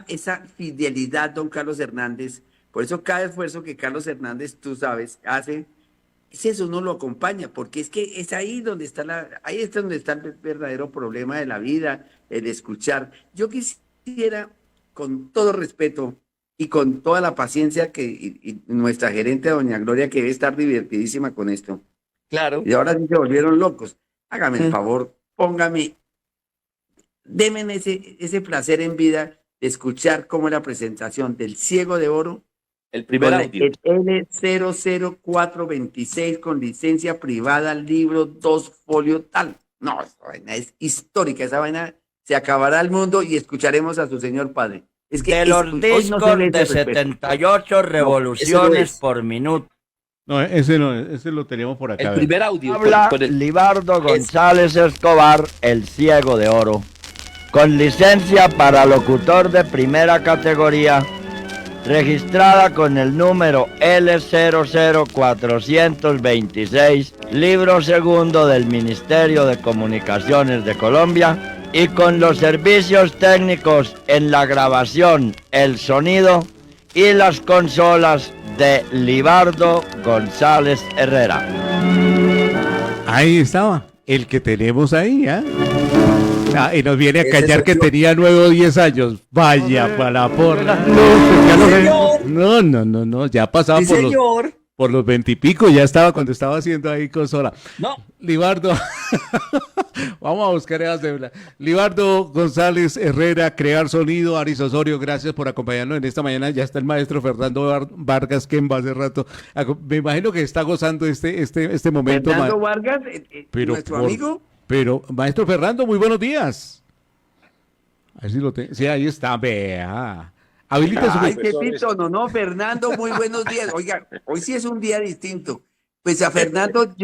esa fidelidad, don Carlos Hernández. Por eso cada esfuerzo que Carlos Hernández, tú sabes, hace, es eso, uno lo acompaña, porque es que es ahí donde está ahí está donde está el verdadero problema de la vida, el escuchar. Yo quisiera, con todo respeto y con toda la paciencia y nuestra gerente, doña Gloria, que debe estar divertidísima con esto, Claro. y ahora sí se volvieron locos. Hágame el favor, déme ese placer en vida de escuchar cómo es la presentación del Ciego de Oro El primer con audio. el L00426 con licencia privada, libro 2 folio tal. No, esa vaina es histórica, esa vaina se acabará el mundo y escucharemos a su señor padre. Es que De los hoy no se discos ve ese de respeto. 78 revoluciones por minuto. No, ese no, ese lo teníamos por acá. El a ver. primer audio. Habla con el- Libardo González Escobar, el Ciego de Oro, con licencia para locutor de primera categoría, registrada con el número L00426, libro segundo del Ministerio de Comunicaciones de Colombia, y con los servicios técnicos en la grabación, el sonido y las consolas de Libardo González Herrera. Ahí estaba, el que tenemos ahí, ¿ah? Y nos viene a Ese callar soy que yo. tenía 9 o 10 años. Vaya para la porra. No, ya pasaba Sí, señor. por los 20 y pico, ya estaba cuando estaba haciendo ahí consola. No. Libardo, vamos a buscar esa cédula. Libardo González Herrera, Crear Sonido, Aris Osorio, gracias por acompañarnos en esta mañana. Ya está el maestro Fernando Vargas, que hace rato. Me imagino que está gozando este momento. Fernando Vargas, nuestro amigo. Pero, maestro Fernando, muy buenos días. A ver si lo tengo. Sí, ahí está, vea. Habilita su Ay, qué pinto, no, Fernando, muy buenos días. Oiga, hoy sí es un día distinto. Pues a Fernando,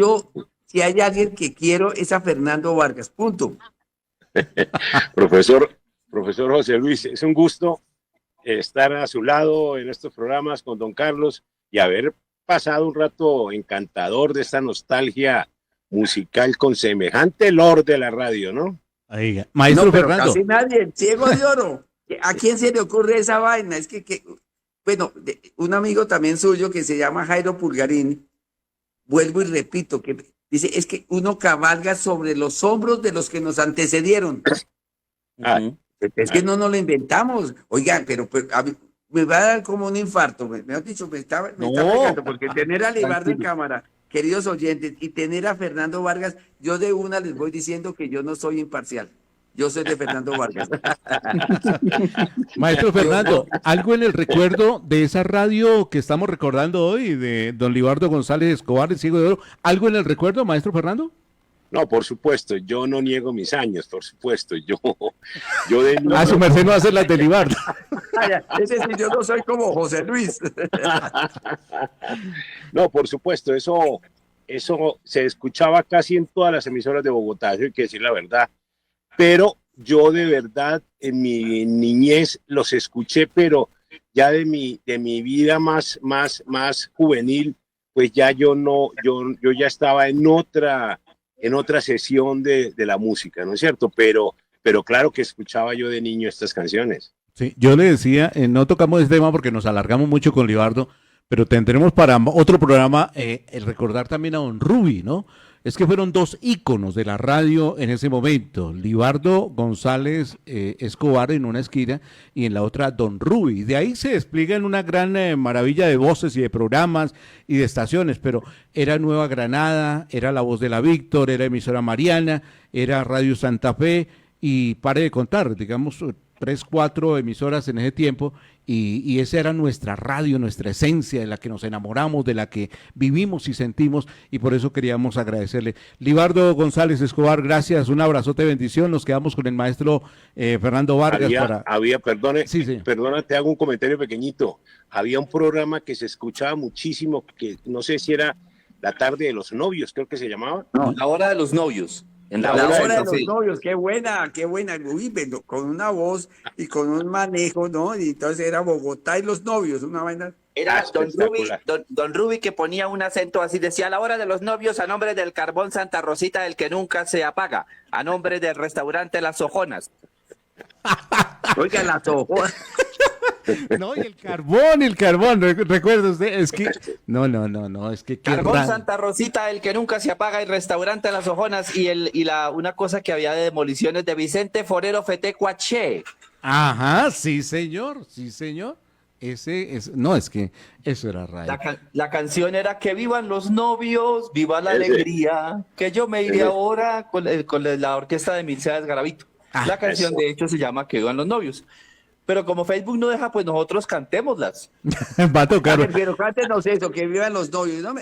si hay alguien que quiero, es a Fernando Vargas, punto. Profesor José Luis, es un gusto estar a su lado en estos programas con don Carlos y haber pasado un rato encantador de esta nostalgia musical con semejante lord de la radio, ¿no? Oiga, maestro No, pero Fernando. casi nadie, el Ciego de Oro. ¿A quién se le ocurre esa vaina? Es bueno, un amigo también suyo que se llama Jairo Pulgarín, vuelvo y repito, que dice, es que uno cabalga sobre los hombros de los que nos antecedieron. Ah, Ujú. Es que no nos lo inventamos. Oigan, pero a mí me va a dar como un infarto. Me han dicho, me está No, pegando, porque tener a Libardo en tranquilo. cámara, queridos oyentes, y tener a Fernando Vargas, yo de una les voy diciendo que yo no soy imparcial. Yo soy de Fernando Vargas. Maestro Fernando, ¿algo en el recuerdo de esa radio que estamos recordando hoy, de don Libardo González Escobar, el Ciego de Oro? ¿Algo en el recuerdo, maestro Fernando? No, por supuesto, yo no niego mis años, por supuesto, yo de niño, Ah, su merced no hace las de Libardo. Es decir, yo no soy como José Luis. no, por supuesto, eso se escuchaba casi en todas las emisoras de Bogotá, eso hay que decir la verdad, pero yo de verdad en mi niñez los escuché, pero ya de mi vida más juvenil, pues ya yo ya estaba en otra sesión de la música, ¿no es cierto? Pero claro que escuchaba yo de niño estas canciones. Sí, yo le decía, no tocamos este tema porque nos alargamos mucho con Libardo, pero tendremos para otro programa el recordar también a don Ruby, ¿no? Es que fueron dos íconos de la radio en ese momento, Libardo González Escobar en una esquina y en la otra don Ruby. De ahí se despliega en una gran maravilla de voces y de programas y de estaciones, pero era Nueva Granada, era La Voz de la Víctor, era Emisora Mariana, era Radio Santa Fe y pare de contar, digamos 3, 4 emisoras en ese tiempo y esa era nuestra radio, nuestra esencia, de la que nos enamoramos, de la que vivimos y sentimos y por eso queríamos agradecerle. Libardo González Escobar, gracias, un abrazote, bendición, nos quedamos con el maestro Fernando Vargas. Perdona, te hago un comentario pequeñito, había un programa que se escuchaba muchísimo, que no sé si era La Tarde de los Novios, creo que se llamaba. No, La Hora de los Novios. En la hora de los novios, qué buena, uy, con una voz y con un manejo, ¿no? Y entonces era Bogotá y los novios, una vaina. Era don Ruby que ponía un acento así, decía: a la hora de los novios, a nombre del Carbón Santa Rosita, el que nunca se apaga, a nombre del restaurante Las Ojonas. Oiga, Las Ojonas. No, y el carbón, recuerda usted, es que, no, es que... Carbón Santa Rosita, el que nunca se apaga, y restaurante Las Ojonas, una cosa que había de demoliciones de Vicente Forero Fetecuache. Ajá, sí señor, no, es que eso era radio. La canción era: que vivan los novios, viva la alegría, que yo me iré ahora con la orquesta de Mircea Garavito. La canción de hecho se llama Que vivan los novios. Pero como Facebook no deja, pues nosotros cantémoslas. Va a tocar. Pero cántenos eso, que vivan los novios. ¿No?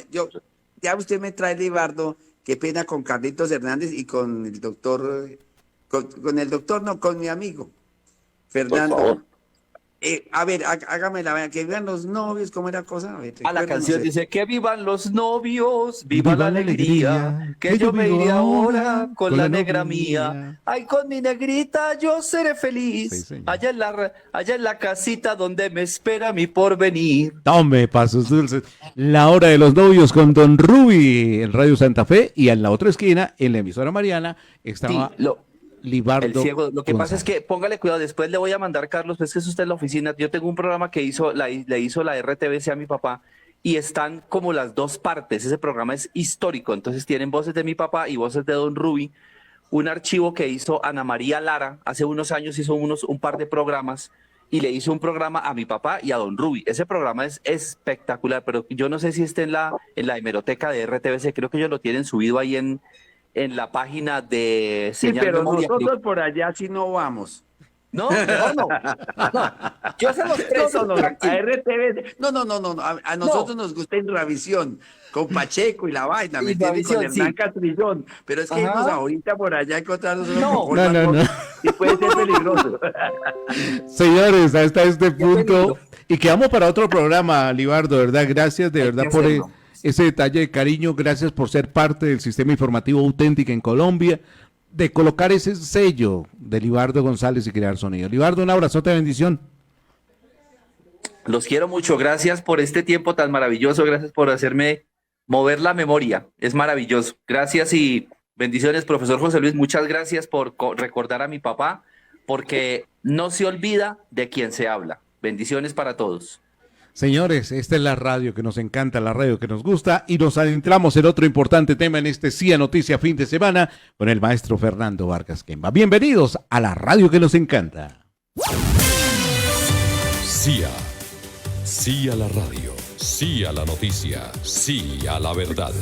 Ya usted me trae, Libardo, qué pena con Carlitos Hernández y con el doctor, con mi amigo, Fernando. A ver, hágame la vea, que vivan los novios, ¿cómo era la cosa? A ver, la canción dice: que vivan los novios, viva la alegría, que yo me iré ahora con la negra mía. Ay, con mi negrita yo seré feliz, sí, allá en la casita donde me espera mi porvenir. Tome pasos dulces. La hora de los novios con don Ruby en Radio Santa Fe, y en la otra esquina, en la emisora Mariana, estaba... Sí, Libardo. El ciego. Lo que pasa es que, póngale cuidado, después le voy a mandar, Carlos, pues que es usted en la oficina. Yo tengo un programa que le hizo la RTBC a mi papá y están como las dos partes. Ese programa es histórico, entonces tienen voces de mi papá y voces de don Ruby. Un archivo que hizo Ana María Lara hace unos años, hizo un par de programas y le hizo un programa a mi papá y a don Ruby. Ese programa es espectacular, pero yo no sé si está en la hemeroteca de RTBC, creo que ellos lo tienen subido ahí en la página de Señal. Sí, pero Memoria, nosotros por allá sí no vamos. No. Yo se los presto. A RTV. No. A nosotros nos gusta Intravisión, con Pacheco y la vaina, ¿me entiendes? Con Hernán Castrillón. Pero es que irnos ahorita por allá a encontrarnos no. Y puede ser peligroso. Señores, hasta este punto. Y quedamos para otro programa, Libardo, ¿verdad? Gracias de verdad por ese detalle de cariño, gracias por ser parte del sistema informativo auténtico en Colombia, de colocar ese sello de Libardo González y crear sonido. Libardo, un abrazote de bendición. Los quiero mucho, gracias por este tiempo tan maravilloso, gracias por hacerme mover la memoria, es maravilloso. Gracias y bendiciones, profesor José Luis, muchas gracias por recordar a mi papá, porque no se olvida de quién se habla. Bendiciones para todos. Señores, esta es la radio que nos encanta, la radio que nos gusta, y nos adentramos en otro importante tema en este CIA Noticia fin de semana con el maestro Fernando Vargas Quemba. Bienvenidos a la radio que nos encanta. CIA. Sí a la radio, sí a la noticia, sí a la verdad.